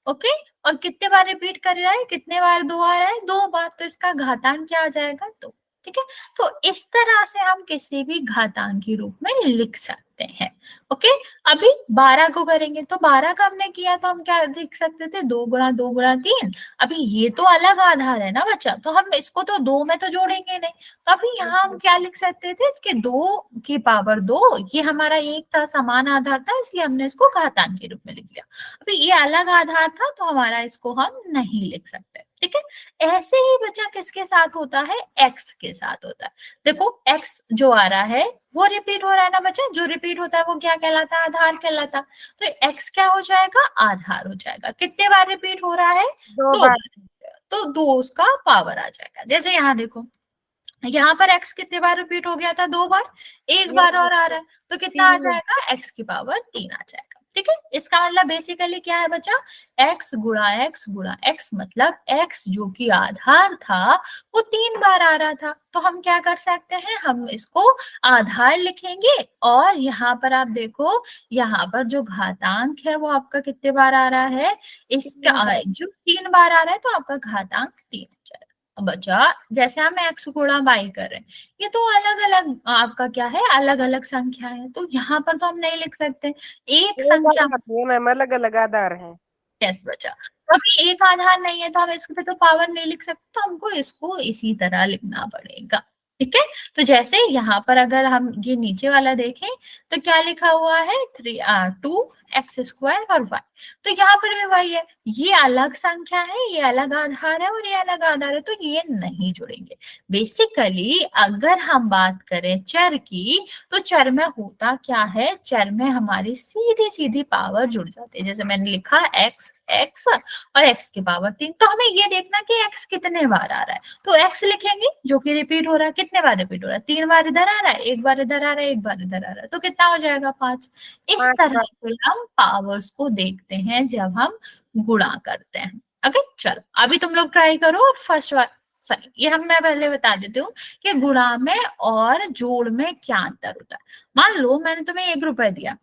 ओके, और कितने बार रिपीट कर रहा है, कितने बार 2 आ रहा है, 2 बार, तो इसका घातांक क्या आ जाएगा, 2। ठीक है, तो इस तरह से हम किसी भी घातांकी रूप में लिख सकते हैं। ओके, अभी 12 को करेंगे तो 12 का हमने किया तो हम क्या लिख सकते थे, 2 गुणा 2 गुणा 3। अभी ये तो अलग आधार है ना बच्चा, तो हम इसको तो 2 में तो जोड़ेंगे नहीं, तो अभी यहाँ हम क्या लिख सकते थे, इसके 2 की पावर 2, ये हमारा एक था, समान आधार था, इसलिए हमने इसको घातांक के रूप में लिख दिया। अभी ये अलग आधार था तो हमारा इसको हम नहीं लिख सकते। ठीक है, ऐसे ही बच्चा किसके साथ होता है, एक्स के साथ होता है। देखो एक्स जो आ रहा है वो रिपीट हो रहा है ना बच्चा, जो रिपीट होता है वो क्या कहलाता है, आधार कहलाता है। तो एक्स क्या हो जाएगा, आधार हो जाएगा। कितने बार रिपीट हो रहा है, 2 2 बार। बार, तो 2 उसका पावर आ जाएगा। जैसे यहाँ देखो, यहाँ पर x कितने बार रिपीट हो गया था, 2 बार, एक बार और आ रहा है, तो कितना आ 3 जाएगा, x की पावर 3 आ जाएगा। ठीक है, इसका मतलब बेसिकली क्या है बच्चा, x गुणा x गुणा x, मतलब x जो कि आधार था वो 3 बार आ रहा था। तो हम क्या कर सकते हैं, हम इसको आधार लिखेंगे, और यहाँ पर आप देखो, यहाँ पर जो घातांक है वो आपका कितने बार आ रहा है, इसका जो 3 बार आ रहा है, तो आपका घातांक 3 हो जाएगा। बचा, जैसे हम x गुणा y कर रहे हैं, ये तो अलग अलग आपका क्या है, अलग अलग संख्या है, तो यहाँ पर तो हम नहीं लिख सकते एक संख्या। मैम अलग अलग आधार है। यस बचा, तो अभी एक आधार नहीं है तो हम इस पे तो पावर नहीं लिख सकते, तो हमको इसको इसी तरह लिखना पड़ेगा। ठीक है, तो जैसे यहाँ पर अगर हम ये नीचे वाला देखें तो क्या लिखा हुआ है, 2x² और y, तो यहाँ पर भी वही है, ये अलग संख्या है, ये अलग आधार है और ये अलग आधार है, तो ये नहीं जुड़ेंगे। बेसिकली अगर हम बात करें चर की, तो चर में होता क्या है, चर में हमारी सीधी सीधी पावर जुड़ जाती है। जैसे मैंने लिखा x x और x की पावर 3, तो हमें ये देखना कि x कितने बार आ रहा है, तो x लिखेंगे जो कि रिपीट हो रहा है, कितने बार रिपीट हो रहा है, 3 बार इधर आ रहा है, एक बार इधर आ रहा है, एक बार इधर आ रहा है, तो कितना हो जाएगा, 5। इस 5 तरह बार। से हम पावर्स को देखते हैं जब हम गुणा करते हैं। ओके, चलो अभी तुम लोग ट्राई करो, और फर्स्ट बार सॉरी, ये हम मैं पहले बता देती हूँ कि गुणा में और जोड़ में क्या अंतर होता है। मान लो मैंने तुम्हें 1 रुपए दिया,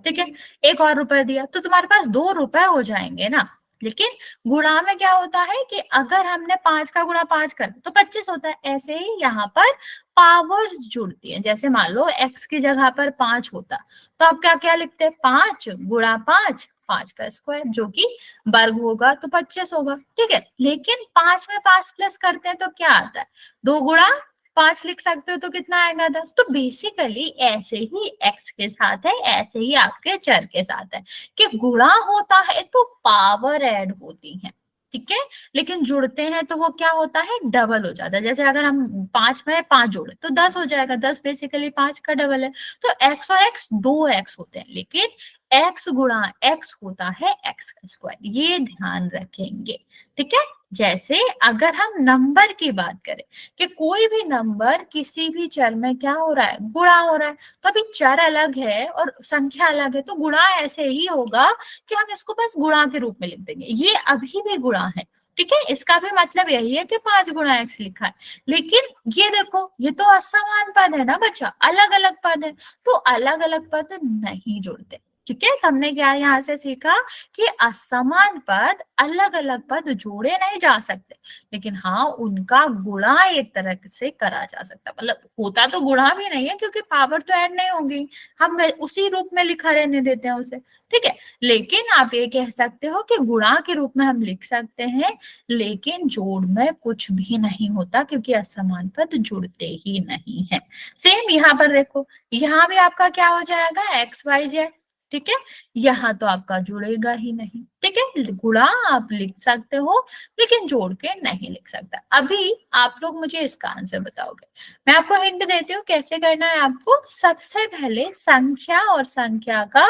ठीक है, एक और रुपए दिया, तो तुम्हारे पास 2 रुपए हो जाएंगे ना। लेकिन गुणा में क्या होता है कि अगर हमने 5 का गुणा 5 कर तो 25 होता है। ऐसे ही यहाँ पर पावर्स जुड़ती है। जैसे मान लो x की जगह पर 5 होता, तो आप क्या क्या लिखते हैं, 5 गुणा 5, 5 का स्क्वायर, जो कि वर्ग होगा तो 25 होगा। ठीक है, लेकिन 5 में 5 प्लस करते हैं तो क्या आता है, 2 गुणा 5 लिख सकते हो तो कितना आएगा, 10। तो बेसिकली ऐसे ही x के साथ है, ऐसे ही आपके चर के साथ है कि गुणा होता है तो पावर ऐड होती है। ठीक है। लेकिन जुड़ते हैं तो वो क्या होता है, डबल हो जाता है। जैसे अगर हम 5 में 5 जोड़े तो 10 हो जाएगा, 10 बेसिकली 5 का डबल है। तो x और x 2x होते हैं, लेकिन x गुणा x होता है x का स्क्वायर, ये ध्यान रखेंगे। ठीक है। जैसे अगर हम नंबर की बात करें कि कोई भी नंबर किसी भी चर में क्या हो रहा है, गुणा हो रहा है, तो अभी चर अलग है और संख्या अलग है, तो गुणा ऐसे ही होगा कि हम इसको बस गुणा के रूप में लिख देंगे, ये अभी भी गुणा है। ठीक है। इसका भी मतलब यही है कि 5 गुणा x लिखा है। लेकिन ये देखो, ये तो असमान पद है ना बच्चा, अलग अलग पद है, तो अलग अलग पद नहीं जुड़ते। ठीक है। तो हमने क्या यहाँ से सीखा कि असमान पद, अलग अलग पद जोड़े नहीं जा सकते, लेकिन हाँ उनका गुणा एक तरह से करा जा सकता है। मतलब होता तो गुणा भी नहीं है, क्योंकि पावर तो ऐड नहीं होगी, हम उसी रूप में लिखा रहने देते हैं उसे। ठीक है। लेकिन आप ये कह सकते हो कि गुणा के रूप में हम लिख सकते हैं, लेकिन जोड़ में कुछ भी नहीं होता, क्योंकि असमान पद जुड़ते ही नहीं है। सेम यहाँ पर देखो, यहाँ भी आपका क्या हो जाएगा, एक्स वाई जेड। ठीक है। यहाँ तो आपका जुड़ेगा ही नहीं। ठीक है। गुणा आप लिख सकते हो, लेकिन जोड़ के नहीं लिख सकता। अभी आप लोग मुझे इसका आंसर बताओगे। मैं आपको हिंट देती हूँ कैसे करना है। आपको सबसे पहले संख्या और संख्या का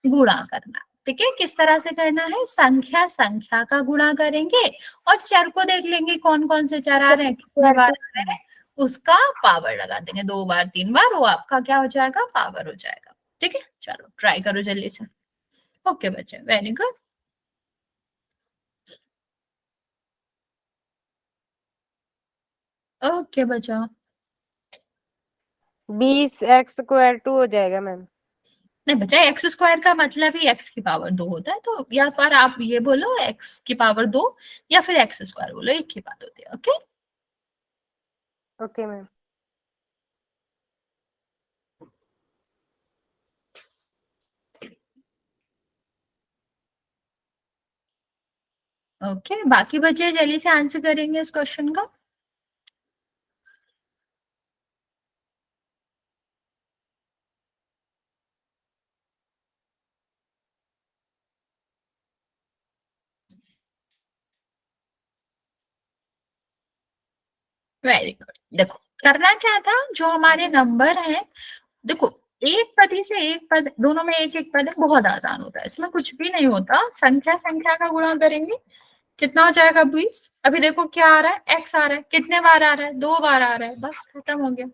गुणा करना। ठीक है। किस तरह से करना है, संख्या संख्या का गुणा करेंगे और चर को देख लेंगे कौन कौन से चर आ रहे हैं, कितनी बार आ रहे हैं, उसका पावर लगा देंगे, 2 बार 3 बार, वो आपका क्या हो जाएगा, पावर हो जाएगा। ठीक है। चलो ट्राई करो जल्दी से। ओके बच्चे, वेरी गुड। ओके बच्चा। 20x² 2 हो जाएगा मैम। नहीं बच्चा, एक्स स्क्वायर का मतलब ही एक्स की पावर 2 होता है, तो या फिर आप ये बोलो एक्स की पावर 2, या फिर एक्स स्क्वायर बोलो, एक ही बात होती है। ओके। Okay ma'am. ओके, बाकी बच्चे जल्दी से आंसर करेंगे इस क्वेश्चन का। Very good. देखो करना क्या था, जो हमारे नंबर हैं, देखो एक पद ही से एक पद, दोनों में एक एक पद है, बहुत आसान होता है, इसमें कुछ भी नहीं होता। संख्या संख्या का गुणा करेंगे, कितना हो जाएगा 20। अभी देखो क्या आ रहा है, एक्स आ रहा है, कितने बार आ रहा है, 2 बार आ रहा है, बस खत्म हो गया।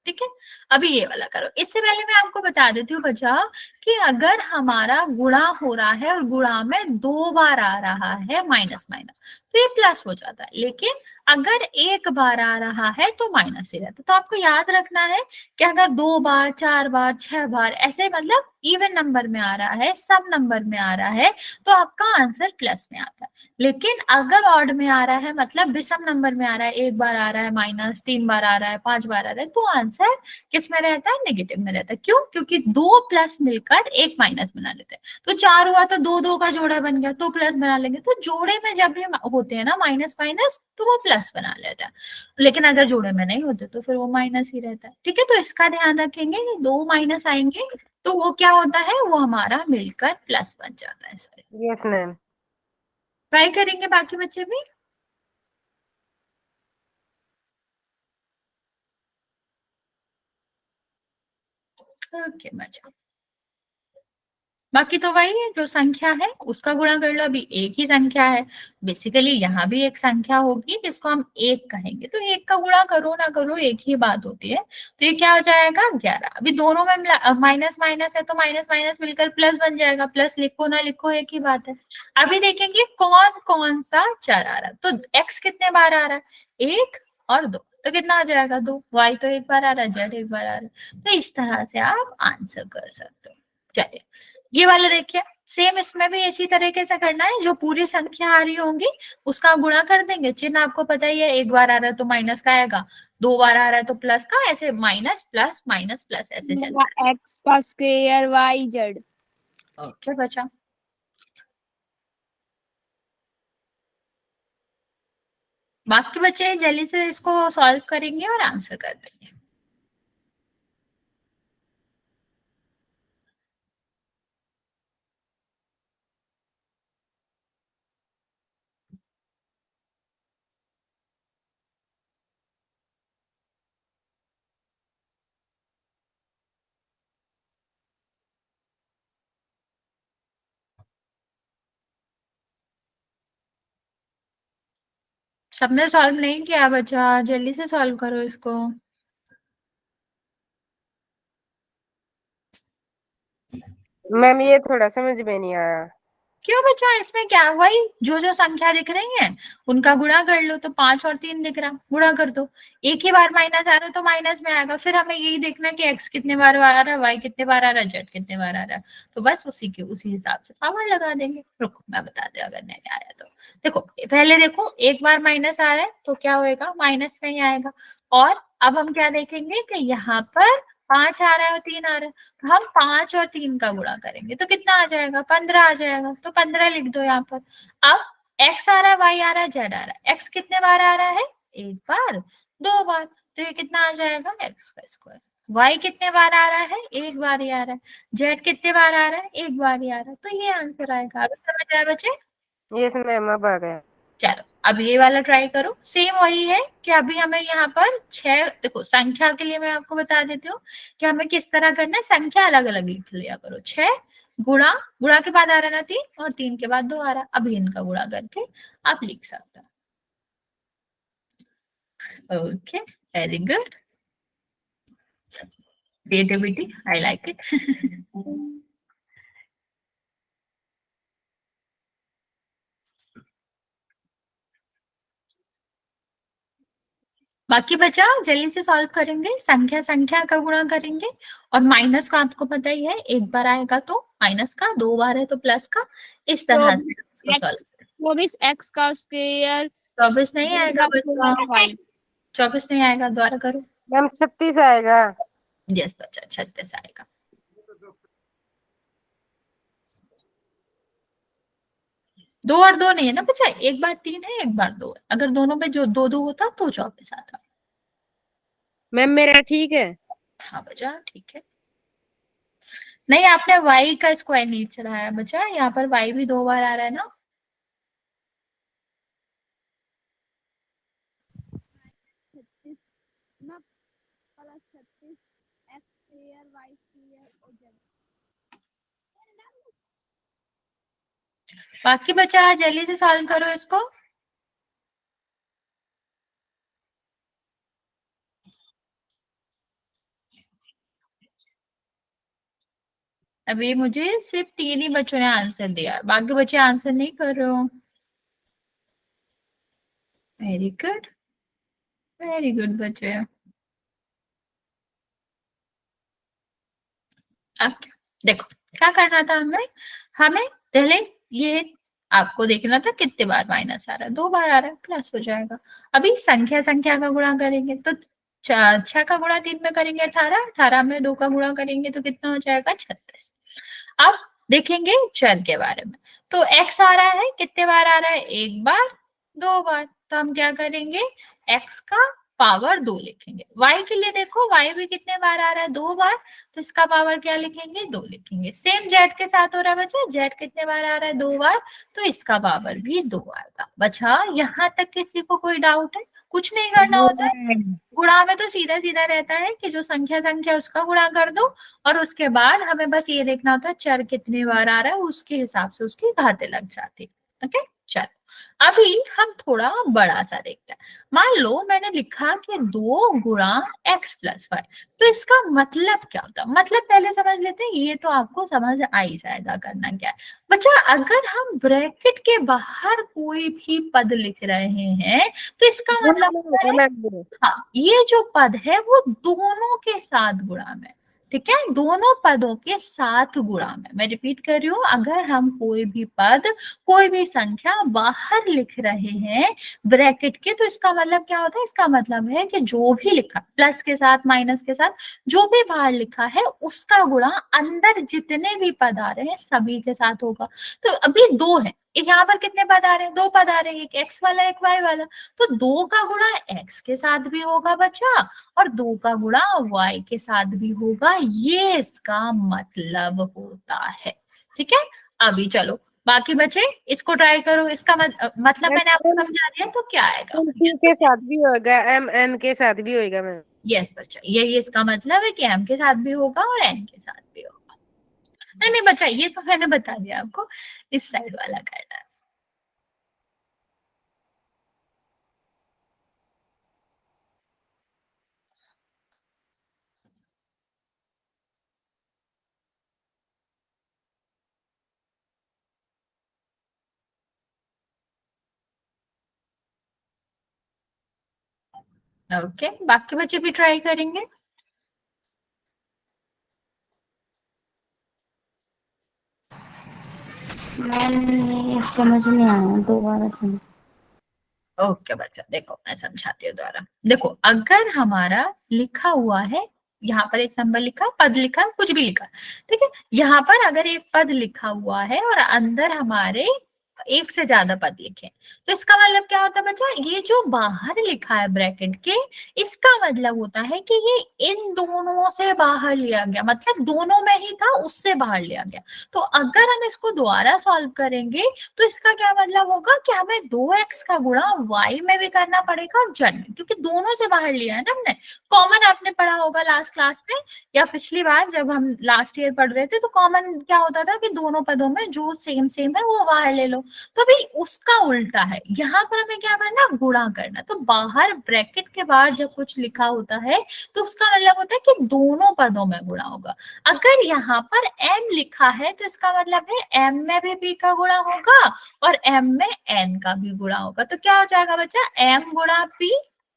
ठीक है। अभी ये वाला करो। इससे पहले मैं आपको बता देती हूँ बच्चा, कि अगर हमारा गुणा हो रहा है और गुणा में 2 बार आ रहा है माइनस माइनस, तो ये प्लस हो जाता है। लेकिन अगर एक बार आ रहा है तो माइनस ही रहता है। तो आपको याद रखना है कि अगर 2 बार 4 बार 6 बार ऐसे, मतलब इवन नंबर में आ रहा है, सब नंबर में आ रहा है, तो आपका आंसर प्लस में आता है। लेकिन अगर ऑड में आ रहा है, मतलब विषम नंबर में आ रहा है, एक बार आ रहा है माइनस, 3 बार आ रहा है, 5 बार आ रहा है, तो आंसर किस में रहता है, नेगेटिव में रहता है। क्यों, क्योंकि 2 प्लस मिलकर एक माइनस बना लेते हैं। तो 4 हुआ तो 2 2 का जोड़ा बन गया, तो प्लस बना लेंगे। तो जोड़े में जब भी होते हैं ना माइनस माइनस, तो वो प्लस बना लेता है। लेकिन अगर जोड़े में नहीं होते तो फिर वो माइनस ही रहता है। ठीक है। तो इसका ध्यान रखेंगे कि 2 माइनस आएंगे तो वो क्या होता है, वो हमारा मिलकर प्लस बन जाता है। Sorry, yes ma'am. ट्राई करेंगे बाकी बच्चे भी। ओके बच्चा, बाकी तो वही है, जो संख्या है उसका गुणा कर लो। अभी एक ही संख्या है, बेसिकली यहाँ भी एक संख्या होगी जिसको हम एक कहेंगे, तो एक का गुणा करो ना करो एक ही बात होती है। तो ये क्या हो जाएगा, 11। अभी दोनों में माइनस माइनस है, तो माइनस माइनस मिलकर प्लस बन जाएगा। प्लस लिखो ना लिखो एक ही बात है। अभी देखेंगे कौन कौन सा चर आ रहा है। तो एक्स कितने बार आ रहा है, 1 और 2, तो कितना आ जाएगा, 2। वाई तो एक बार आ रहा है, जेड एक बार आ रहा है। तो इस तरह से आप आंसर कर सकते हो। चलिए ये वाला देखिए, सेम इसमें भी इसी तरीके से करना है। जो पूरी संख्या आ रही होंगी उसका गुणा कर देंगे। चिन्ह आपको पता ही है, एक बार आ रहा है तो माइनस का आएगा, 2 बार आ रहा है तो प्लस का, ऐसे माइनस प्लस ऐसे चलता है। एक्स का स्क्वायर वाई जेड। ओके बचा, बाकी बच्चे जल्दी से इसको सॉल्व करेंगे और आंसर कर देंगे। सबने सॉल्व नहीं किया बच्चा, जल्दी से सॉल्व करो इसको। मैम ये थोड़ा समझ में नहीं आया। क्यों बच्चा, इसमें क्या, वही जो जो संख्या दिख रही है उनका गुणा कर लो, तो 5 और 3 दिख रहा, गुणा कर दो। एक ही बार माइनस आ रहा है तो माइनस में आएगा, फिर हमें यही देखना है कि एक्स कितने बार आ रहा है, वाई कितने बार आ रहा है, जेड कितने बार आ रहा है। तो बस उसी हिसाब से पावर लगा देंगे। रुको मैं बता दे अगर नहीं आया तो। देखो पहले देखो, एक बार माइनस आ रहा है तो क्या होएगा, माइनस में ही आएगा। और अब हम क्या देखेंगे कि यहाँ पर 5 आ रहा है और 3 आ रहा है, तो हम 5 और 3 का गुणा करेंगे तो कितना आ जाएगा, 15 आ जाएगा। तो 15 लिख दो यहाँ पर। अब एक्स आ रहा है, वाई आ रहा है, जेड आ रहा है। एक्स कितने बार आ रहा है, एक बार, दो बार, तो ये कितना आ जाएगा, एक्स का स्क्वायर। वाई कितने बार आ रहा है, एक बार ही आ रहा है। जेड कितने बार आ रहा है, एक बार ही आ रहा है। तो ये आंसर आएगा। अभी समझ आया बच्चे? यस मैम अब आ गया। चलो अब ये वाला ट्राई करो। सेम वही है कि अभी हमें यहाँ पर 6, देखो संख्या के लिए मैं आपको बता देती हूँ कि हमें किस तरह करना है। संख्या अलग अलग लिख लिया करो। 6 गुणा, गुणा के बाद आ रहा ना 3, और 3 के बाद 2 आ रहा। अभी इनका गुणा करके आप लिख सकते हो। Okay, very good, creativity, I like it. बाकी बचा जल्दी से सॉल्व करेंगे, संख्या संख्या का गुणा करेंगे। और माइनस का आपको पता ही है, एक बार आएगा तो माइनस का, 2 बार है तो प्लस का। इस तरह से इसको सॉल्व। 24 एक्स का स्क्वायर 24 नहीं आएगा बच्चा, 24 नहीं आएगा, दोबारा करो। मैम 36 आएगा। यस बच्चा, 36 आएगा। दो और दो नहीं है ना बच्चा, एक बार 3 है, एक बार 2 है। अगर दोनों में जो 2 2 होता तो 24 आता। मैम मेरा ठीक है। हाँ बच्चा ठीक है। नहीं, आपने y का स्क्वायर नहीं चढ़ाया बच्चा, यहाँ पर y भी 2 बार आ रहा है ना। बाकी बच्चा जल्दी से सॉल्व करो इसको। अभी मुझे सिर्फ 3 ही बच्चों ने आंसर दिया, बाकी बच्चे आंसर नहीं कर रहे हो। वेरी गुड, वेरी गुड बच्चे। ओके, देखो क्या करना था हमें। हमें पहले ये आपको देखना था कितने बार माइनस आ रहा है, 2 बार आ रहा है, प्लस हो जाएगा। अभी संख्या संख्या का गुणा करेंगे तो 6 का गुणा 3 में करेंगे 18, 18 में 2 का गुणा करेंगे तो कितना हो जाएगा, 36। अब देखेंगे चर के बारे में। तो x आ रहा है, कितने बार आ रहा है, एक बार, 2 बार, तो हम क्या करेंगे, x का पावर 2 लिखेंगे। y के लिए देखो, y भी कितने बार आ रहा है, 2 बार, तो इसका पावर क्या लिखेंगे, 2 लिखेंगे। सेम z के साथ हो रहा है बच्चा, z कितने बार आ रहा है, 2 बार, तो इसका पावर भी 2 आएगा। बच्चा यहाँ तक किसी को कोई डाउट है? कुछ नहीं करना होता है, गुणा में तो सीधा सीधा रहता है कि जो संख्या संख्या उसका गुणा कर दो, और उसके बाद हमें बस ये देखना होता है चर कितने बार आ रहा है, उसके हिसाब से उसकी घातें लग जाती है। ओके, चलो अभी हम थोड़ा बड़ा सा देखते हैं। मान लो मैंने लिखा कि 2 गुणा x प्लस वाई, तो इसका मतलब क्या होता है, मतलब पहले समझ लेते हैं। ये तो आपको समझ आ ही जाएगा करना क्या है। बच्चा अगर हम ब्रैकेट के बाहर कोई भी पद लिख रहे हैं तो इसका मतलब होता है, हाँ ये जो पद है वो दोनों के साथ गुणा में, ठीक है, दोनों पदों के साथ गुणा में। मैं रिपीट कर रही हूँ, अगर हम कोई भी पद, कोई भी संख्या बाहर लिख रहे हैं ब्रैकेट के, तो इसका मतलब क्या होता है, इसका मतलब है कि जो भी लिखा प्लस के साथ माइनस के साथ जो भी बाहर लिखा है उसका गुणा अंदर जितने भी पद आ रहे हैं सभी के साथ होगा। तो अभी 2 है, यहाँ पर कितने पद आ रहे हैं, 2 पद आ रहे हैं, एक एक्स वाला एक वाई वाला, तो 2 का गुणा एक्स के साथ भी होगा बच्चा, और 2 का गुणा y के साथ भी होगा। ये इसका मतलब होता है, ठीक है। अभी चलो बाकी बचे इसको ट्राई करो। इसका मतलब मैंने आपको समझा दिया, तो क्या आएगा, एम के साथ भी होगा, एम एन के साथ भी होगा मैम। यस बच्चा, यही इसका मतलब है कि m के साथ भी होगा और n के साथ भी होगा। नहीं नहीं बच्चा, ये तो मैंने बता दिया आपको, इस साइड वाला करना है। ओके, बाकी बच्चे भी ट्राई करेंगे। मैम समझ नहीं आया, दोबारा समझ। ओके बच्चा, देखो मैं समझाती हूँ दोबारा। देखो, अगर हमारा लिखा हुआ है, यहाँ पर एक नंबर लिखा, पद लिखा, कुछ भी लिखा, ठीक है, यहाँ पर अगर एक पद लिखा हुआ है और अंदर हमारे एक से ज्यादा पद लिखे, तो इसका मतलब क्या होता है बच्चा, ये जो बाहर लिखा है ब्रैकेट के, इसका मतलब होता है कि ये इन दोनों से बाहर लिया गया, मतलब दोनों में ही था, उससे बाहर लिया गया। तो अगर हम इसको दोबारा सॉल्व करेंगे तो इसका क्या मतलब होगा कि हमें 2x का गुणा y में भी करना पड़ेगा और z में, क्योंकि दोनों से बाहर लिया है ना हमने। कॉमन आपने पढ़ा होगा लास्ट क्लास में, या पिछली बार जब हम लास्ट ईयर पढ़ रहे थे, तो कॉमन क्या होता था कि दोनों पदों में जो सेम सेम है वो बाहर ले लो। तो भाई उसका उल्टा है, यहाँ पर हमें क्या करना, गुणा करना। तो बाहर ब्रैकेट के बाहर जब कुछ लिखा होता है तो उसका मतलब होता है कि दोनों पदों में गुणा होगा। अगर यहाँ पर m लिखा है तो इसका मतलब है m में भी p का गुणा होगा और m में n का भी गुणा होगा। तो क्या हो जाएगा बच्चा, m गुणा p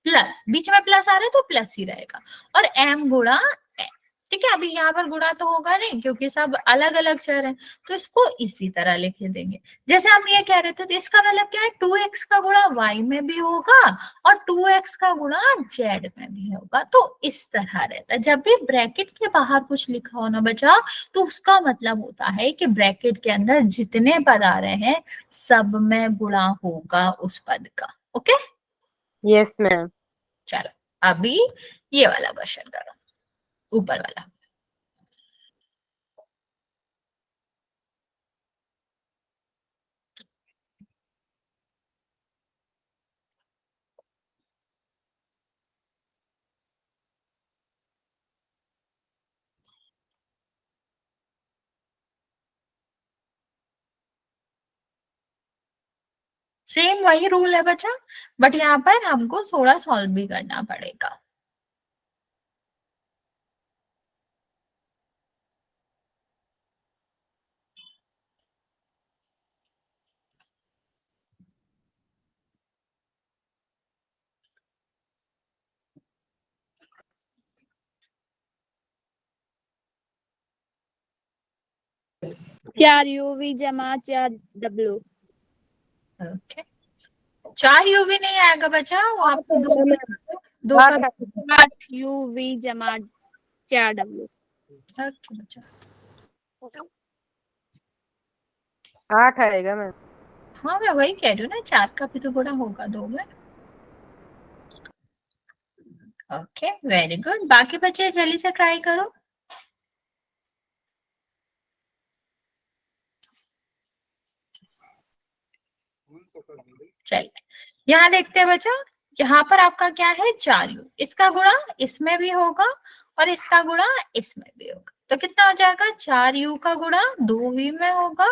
प्लस, बीच में प्लस आ रहा है तो प्लस ही रहेगा, और m गुणा n। ठीक है, अभी यहाँ पर गुणा तो होगा नहीं क्योंकि सब अलग अलग चर हैं, तो इसको इसी तरह लिख देंगे। जैसे हम ये कह रहे थे, तो इसका मतलब क्या है, 2x का गुणा y में भी होगा और 2x का गुणा z में भी होगा। तो इस तरह रहता है, जब भी ब्रैकेट के बाहर कुछ लिखा हो ना बच्चा, तो उसका मतलब होता है कि ब्रैकेट के अंदर जितने पद आ रहे हैं सब में गुणा होगा उस पद का। Okay, yes ma'am. चलो अभी ये वाला क्वेश्चन करो, ऊपर वाला। सेम वही रूल है बच्चा, बट यहाँ पर हमको थोड़ा सॉल्व भी करना पड़ेगा। चार यूवी जमा 4W। ओके, 4 यूवी नहीं आएगा बच्चा, वो आपको दो का 8 UV जमा 4W। ओके बच्चा, 8 आएगा मैम। हाँ मैं वही कह रही हूँ ना, 4 का भी तो गुणा होगा 2 में। ओके वेरी गुड, बाकी बच्चे जल्दी से ट्राई करो। चलिए यहाँ देखते हैं बच्चा, यहाँ पर आपका क्या है, 4u, इसका गुणा इसमें भी होगा और इसका गुणा इसमें भी होगा। तो कितना हो जाएगा, 4u का गुणा 2v में होगा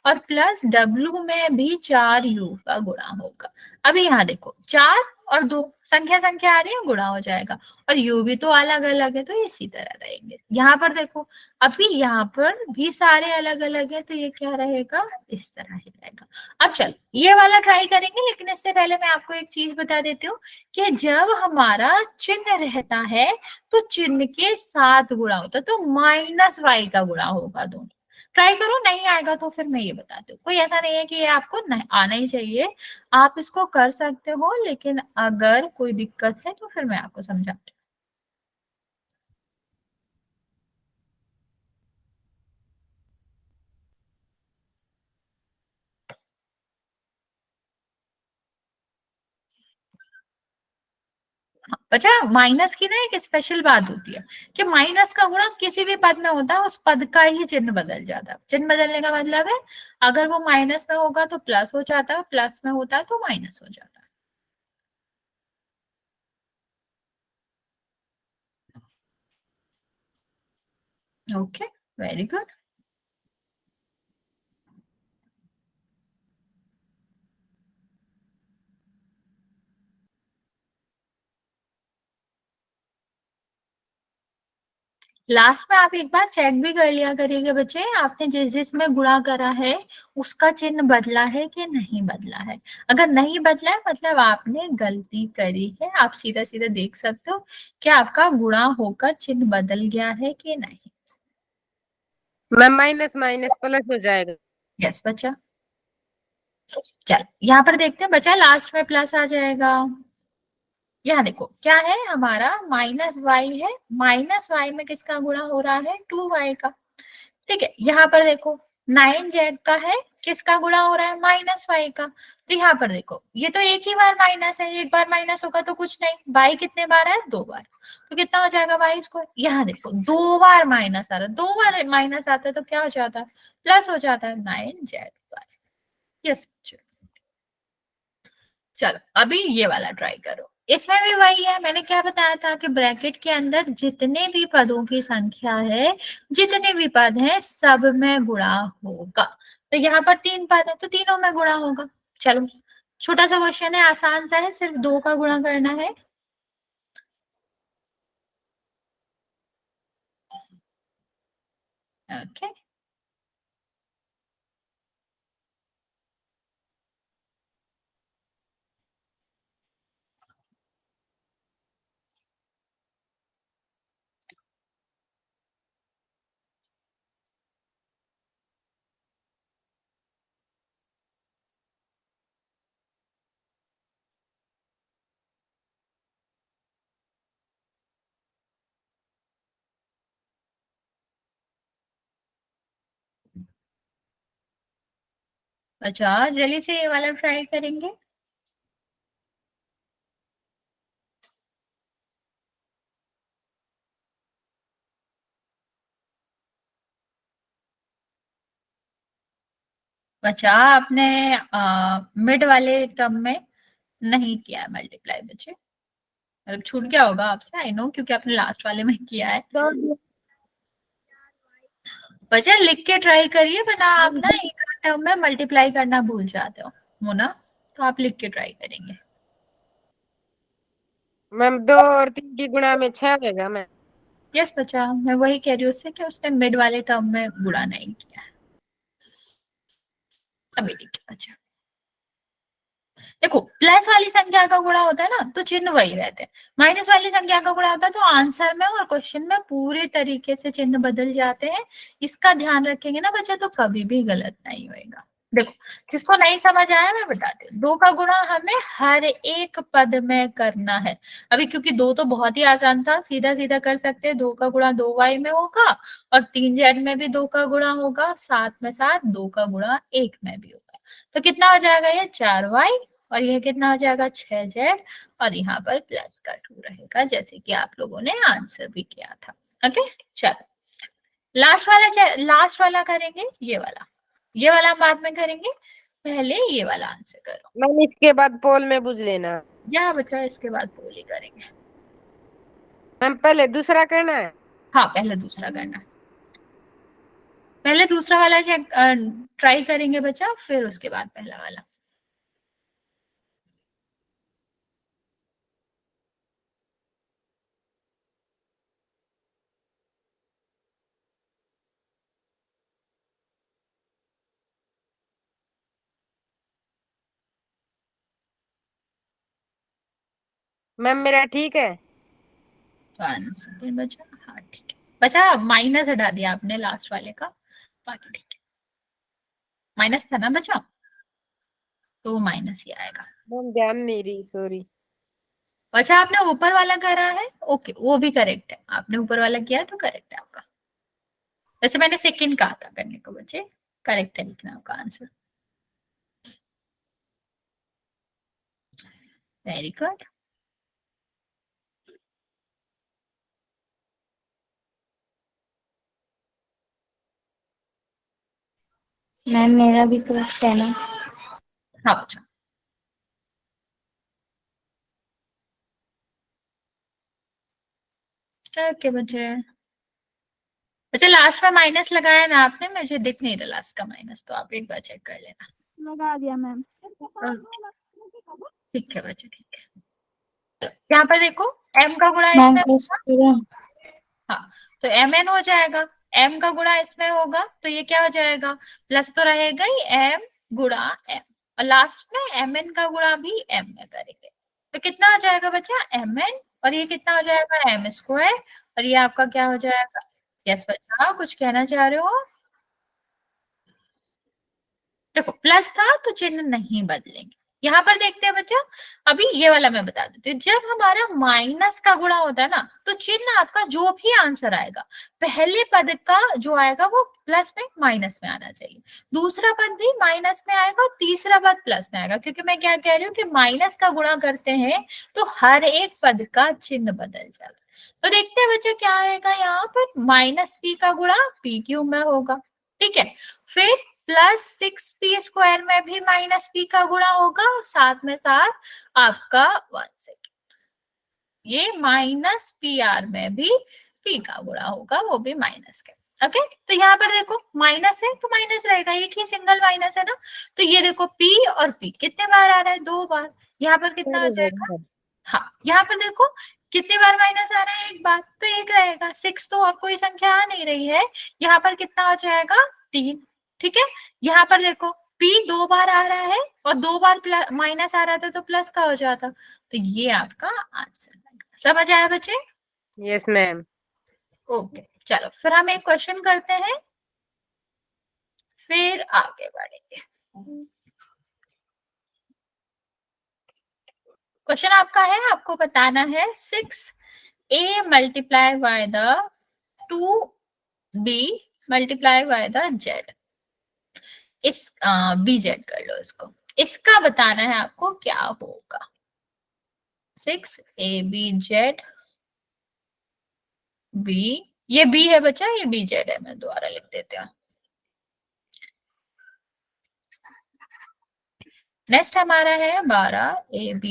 और प्लस w में भी 4u का गुणा होगा। अभी यहाँ देखो, 4 और 2 संख्या संख्या आ रही है, गुणा हो जाएगा, और u भी तो अलग अलग है तो इसी तरह रहेंगे। यहाँ पर देखो, अभी यहाँ पर भी सारे अलग अलग है तो ये क्या रहेगा, इस तरह ही रहेगा। अब चल ये वाला ट्राई करेंगे, लेकिन इससे पहले मैं आपको एक चीज बता देती हूँ कि जब हमारा चिन्ह रहता है तो चिन्ह के साथ गुणा होता है, तो -y का गुणा होगा दोनों। ट्राई करो, नहीं आएगा तो फिर मैं ये बताती हूँ, कोई ऐसा नहीं है कि ये आपको नहीं आना ही चाहिए, आप इसको कर सकते हो, लेकिन अगर कोई दिक्कत है तो फिर मैं आपको समझाती हूँ। अच्छा, माइनस की ना एक स्पेशल बात होती है कि माइनस का गुणा किसी भी पद में होता है, उस पद का ही चिन्ह बदल जाता है। चिन्ह बदलने का मतलब है अगर वो माइनस में होगा तो प्लस हो जाता है, प्लस में होता है तो माइनस हो जाता है। Okay very good. लास्ट में आप एक बार चेक भी कर लिया करिएगा बच्चे, आपने जिस जिसमें गुणा करा है उसका चिन्ह बदला है कि नहीं बदला है। अगर नहीं बदला है मतलब आपने गलती करी है। आप सीधा सीधा देख सकते हो कि आपका गुणा होकर चिन्ह बदल गया है कि नहीं। मैम माइनस माइनस प्लस हो जाएगा। यस बच्चा। चल यहाँ पर देखते हैं बच्चा, लास्ट में प्लस आ जाएगा। यहाँ देखो क्या है, हमारा माइनस वाई है, माइनस वाई में किसका गुणा हो रहा है, 2y का। ठीक है, यहाँ पर देखो 9z का है, किसका गुणा हो रहा है, माइनस वाई का। तो यहाँ पर देखो ये तो एक ही बार माइनस है, एक बार माइनस होगा तो कुछ नहीं, वाई कितने बार है, 2 बार। तो कितना हो जाएगा वाई स्क्वायर। यहाँ देखो 2 बार माइनस आ रहा है, 2 बार माइनस आता है तो क्या हो जाता है, प्लस हो जाता है, 9z वाई। यस चलो अभी ये वाला ट्राई करो। इसमें भी वही है, मैंने क्या बताया था कि ब्रैकेट के अंदर जितने भी पदों की संख्या है, जितने भी पद हैं सब में गुणा होगा। तो यहाँ पर 3 पद है तो तीनों में गुणा होगा। चलो छोटा सा क्वेश्चन है, आसान सा है, सिर्फ 2 का गुणा करना है। ओके अच्छा जल्दी से ये वाला ट्राई करेंगे। अच्छा आपने मिड वाले टर्म में नहीं किया मल्टीप्लाई बच्चे, मतलब छूट गया होगा आपसे, आई नो, क्योंकि आपने लास्ट वाले में किया है। बच्चा लिख के ट्राई करिए, वरना आप ना एक टर्म में मल्टीप्लाई करना भूल जाते हो मोना, तो आप लिख के ट्राई करेंगे। मैम 2 और 3 की गुणा में 6 होगा मैम। यस बच्चा, मैं वही कह रही हूँ उससे कि उसने मिड वाले टर्म में गुणा नहीं किया है। अभी ठीक है बच्चा, देखो प्लस वाली संख्या का गुणा होता है ना तो चिन्ह वही रहते हैं, माइनस वाली संख्या का गुणा होता है तो आंसर में और क्वेश्चन में पूरे तरीके से चिन्ह बदल जाते हैं। इसका ध्यान रखेंगे ना बच्चा तो कभी भी गलत नहीं होएगा। देखो जिसको नहीं समझ आया मैं बताती हूँ, 2 का गुणा हमें हर एक पद में करना है। अभी क्योंकि 2 तो बहुत ही आसान था, सीधा सीधा कर सकते हैं, 2 का गुणा 2y में होगा और 3z में भी 2 का गुणा होगा और साथ में साथ 2 का गुणा 1 में भी होगा। तो कितना हो जाएगा ये 4y और यह कितना हो जाएगा 6z और यहाँ पर प्लस का 2 रहेगा, जैसे कि आप लोगों ने आंसर भी किया था। ओके चलो लास्ट वाला करेंगे, ये वाला हम बाद में करेंगे, पहले ये वाला आंसर करो। मैम इसके बाद पोल में पूछ लेना। या बच्चा इसके बाद पोल ही करेंगे। मैम पहले दूसरा करना है। हाँ पहले दूसरा करना है, पहले दूसरा वाला चेक ट्राई करेंगे बच्चा, फिर उसके बाद पहला वाला। मैम मेरा ठीक है। आंसर बच्चा, हाँ ठीक है बच्चा, माइनस हटा दिया आपने लास्ट वाले का, बाकी ठीक है। माइनस था ना बच्चा, तो वो माइनस ही आएगा। मैम ध्यान नहीं रही, सॉरी। अच्छा आपने ऊपर वाला करा है, ओके वो भी करेक्ट है, आपने ऊपर वाला किया तो करेक्ट है आपका। वैसे मैंने सेकंड कहा था करने को बच्चे, करेक्ट है लिखना आपका आंसर। Very good. मैम मेरा भी करेक्ट है ना? हाँ बच्चा, ओके बच्चे। अच्छा लास्ट में माइनस लगाया ना आपने, मुझे दिख नहीं रहा लास्ट का माइनस, तो आप एक बार चेक कर लेना। लगा दिया मैम। ठीक है बच्चे ठीक है। यहाँ पर देखो m का गुणा मैम इसमें, टेस्ट करो। हाँ तो mn हो जाएगा, m का गुणा इसमें होगा तो ये क्या हो जाएगा, प्लस तो रहेगा ही m गुणा m, और लास्ट में mn का गुणा भी m में करेंगे तो कितना हो जाएगा बच्चा mn, और ये कितना हो जाएगा m स्क्वायर, और ये आपका क्या हो जाएगा। यस बच्चा, कुछ कहना चाह रहे हो। देखो प्लस था तो चिन्ह नहीं बदलेंगे। यहाँ पर देखते हैं बच्चा, अभी ये वाला मैं बता देती हूँ, जब हमारा माइनस का गुणा होता है ना तो चिन्ह आपका जो भी आंसर आएगा, पहले पद का जो आएगा वो प्लस में माइनस में आना चाहिए, दूसरा पद भी माइनस में आएगा और तीसरा पद प्लस में आएगा, क्योंकि मैं क्या कह रही हूँ कि माइनस का गुणा करते हैं तो हर एक पद का चिन्ह बदल जाता है। तो देखते हैं बच्चा क्या आएगा, यहाँ पर माइनस पी का गुणा पी क्यूब में होगा, ठीक है। फिर प्लस 6p स्क्वायर में भी माइनस p का गुणा होगा और साथ में साथ आपका 1 सेकेंड ये माइनस पी आर में भी p का गुणा होगा, वो भी माइनस का। ओके, तो यहाँ पर देखो माइनस है तो माइनस रहेगा, एक ही सिंगल माइनस है ना, तो ये देखो p और p कितने बार आ रहा है, 2 बार। यहाँ पर कितना आ जाएगा, हाँ यहाँ पर देखो कितनी बार माइनस आ रहा है, एक बार, तो एक रहेगा। 6 तो और कोई संख्या आ नहीं रही है, यहाँ पर कितना आ जाएगा 3, ठीक है। यहाँ पर देखो p 2 बार आ रहा है और 2 बार माइनस आ रहा था तो प्लस का हो जाता, तो ये आपका आंसर है। समझ आया बच्चे। Yes ma'am. ओके चलो फिर हम एक क्वेश्चन करते हैं, फिर आगे बढ़ेंगे। क्वेश्चन आपका है, आपको बताना है 6a multiply by the 2b multiply by the z, इस बी जेड कर लो इसको, इसका बताना है आपको क्या होगा। 6ab b, ये b है बच्चा, ये b जेड है, मैं दोबारा लिख देती हूँ। नेक्स्ट हमारा है 12ab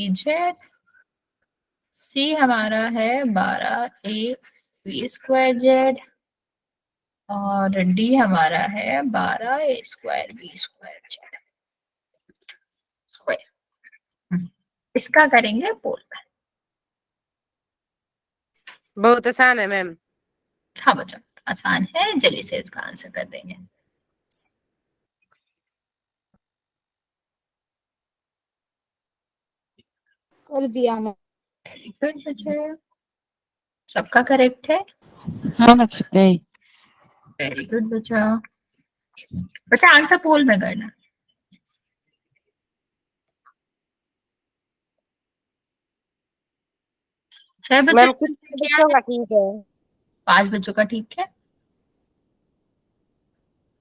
c हमारा है 12a स्क्वायर जेड, और डी हमारा है 12a square b square z square. इसका करेंगे पोल। बहुत आसान है मैम। हाँ बच्चा आसान है, जल्दी से इसका आंसर कर देंगे। कर दिया मैं। वेरी गुड बच्चे, सबका करेक्ट है। हाँ नहीं। वेरी गुड बच्चा, बच्चा आंसर पोल में करना। 6 बच्चों मैम ने कुछ किया बच्चों है, का ठीक है। 5 बच्चों का ठीक है।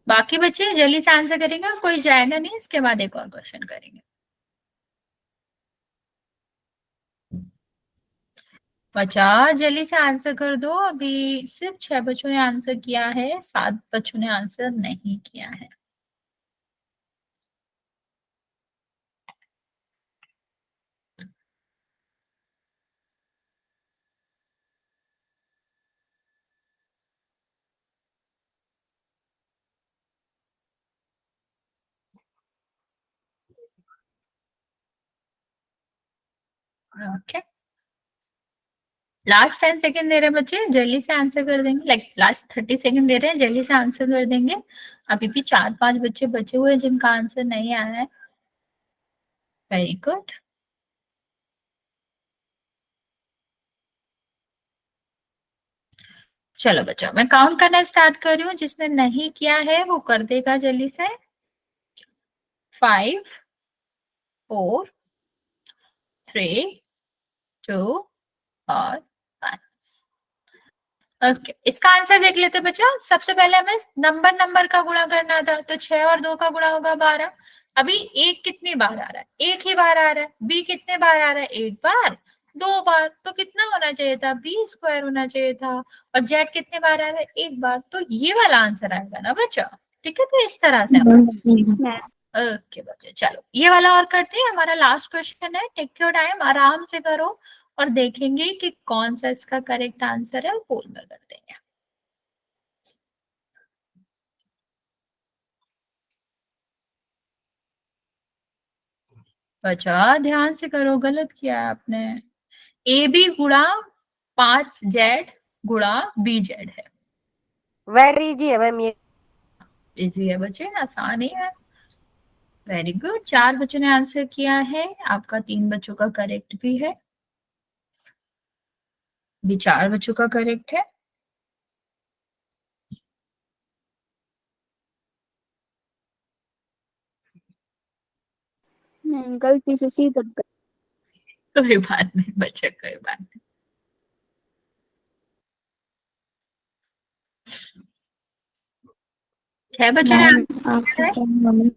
बाकी बच्चे जल्दी से आंसर करेंगे और कोई जाएगा नहीं, इसके बाद एक और क्वेश्चन करेंगे। बच्चा जल्दी से आंसर कर दो, अभी सिर्फ 6 बच्चों ने आंसर किया है, 7 बच्चों ने आंसर नहीं किया है। ओके, लास्ट 10 सेकेंड दे रहे हैं बच्चे, जल्दी से आंसर कर देंगे, लाइक लास्ट 30 सेकेंड दे रहे हैं, जल्दी से आंसर कर देंगे। अभी भी 4-5 बच्चे बचे हुए हैं जिनका आंसर नहीं आया है। Very good. चलो बच्चा मैं काउंट करना स्टार्ट कर रही हूँ, जिसने नहीं किया है वो कर देगा जल्दी से। 5 4 3 2 और 1। ओके, इसका आंसर देख लेते बच्चा। सबसे पहले हमें नंबर नंबर का गुणा करना था, तो 6 और 2 का गुणा होगा 12। अभी एक कितनी बार आ रहा है, एक ही बार आ रहा है। बी कितने बार आ रहा है, एक बार 2 बार, तो कितना होना चाहिए था, बी स्क्वायर होना चाहिए था। और जेड कितने बार आ रहा है, एक बार, तो ये वाला आंसर आएगा ना बच्चा। ठीक है, तो इस तरह से ओके बच्चे चलो ये वाला और करते हैं, हमारा लास्ट क्वेश्चन है। टेक योर टाइम, आराम से करो और देखेंगे कि कौन सा इसका करेक्ट आंसर है, पोल में कर देंगे। बच्चा ध्यान से करो, गलत किया है आपने। ए बी गुणा 5 जेड गुणा बी जेड है, वेरी इजी है मैम ये। इजी है बच्चे, आसान ही है। वेरी गुड, 4 बच्चों ने आंसर किया है, आपका 3 बच्चों का करेक्ट भी है, भी 4 बच्चों का करेक्ट है। गलती से सी दब गई। कोई बात नहीं बच्चे, कोई बात नहीं। है बच्चे ने मैम answer आपका किया है? क्या नाम है?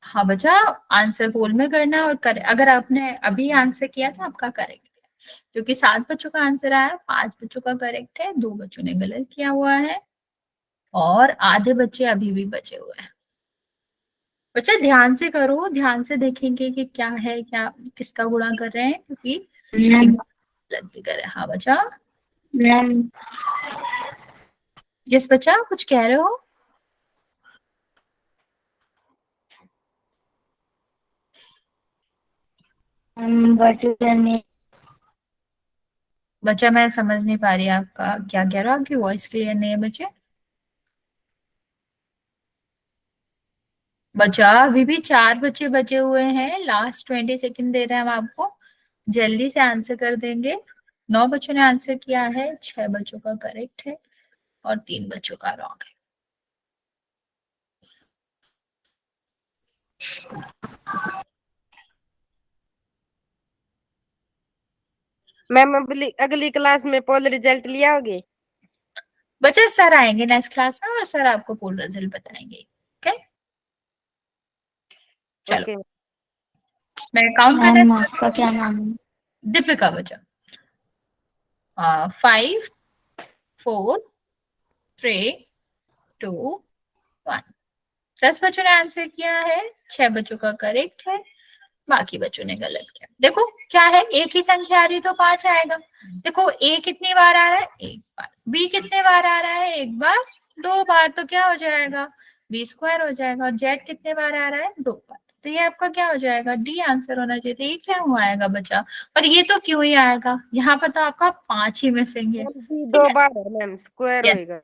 हाँ बच्चा, आंसर पोल में करना और अगर आपने अभी आंसर किया था आपका करेक्ट है, क्योंकि 7 बच्चों का आंसर आया, 5 बच्चों का करेक्ट है, 2 बच्चों ने गलत किया हुआ है और आधे बच्चे अभी भी बचे हुए हैं। बच्चा ध्यान से करो, ध्यान से देखेंगे कि क्या है, क्या किसका गुणा कर रहे हैं, क्योंकि मैम गलत भी कर रहे हैं। हाँ बच्चा, मैम यस बच्चा, कुछ कह रहे हो? बटन बच्चा मैं समझ नहीं पा रही आपका क्या कह रहे हो, आपकी वॉइस क्लियर नहीं है बच्चे। बच्चा अभी भी 4 बच्चे बचे हुए हैं, लास्ट 20 सेकंड दे रहे हैं हम आपको, जल्दी से आंसर कर देंगे। 9 बच्चों ने आंसर किया है, 6 बच्चों का करेक्ट है और 3 बच्चों का रॉन्ग है। मैम अगली क्लास में पोल रिजल्ट लिया होगे? बच्चे सर आएंगे नेक्स्ट क्लास में और सर आपको पोल रिजल्ट बताएंगे। ओके चलो, ओके मैं काउंट मैम करना। आपका क्या नाम है? दीपिका बच्चा। 5 4 3 2 1। 10 बच्चों ने आंसर किया है, 6 बच्चों का करेक्ट है, बाकी बच्चों ने गलत किया। देखो क्या है, एक ही संख्या आ रही तो 5 आएगा। देखो ए कितनी बार आ रहा है, एक बार। बी कितने बार आ रहा है, एक बार। 2 बार तो क्या हो जाएगा, बी स्क्वायर हो जाएगा। और जेड कितने बार आ रहा है, 2 बार, तो ये आपका क्या हो जाएगा, डी आंसर होना चाहिए। तो ये क्या हुआ आएगा बच्चा, और ये तो क्यों ही आएगा, यहाँ पर तो आपका 5 ही मिसिंग है। ठीक 2 है, बार है मैम, स्क्वायर यस, होएगा।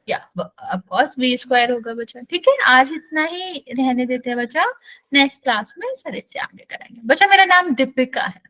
या ऑफ कोर्स बी स्क्वायर होगा बच्चा। ठीक है, आज इतना ही रहने देते हैं बच्चा, नेक्स्ट क्लास में सर इससे आगे करेंगे। बच्चा मेरा नाम दीपिका है।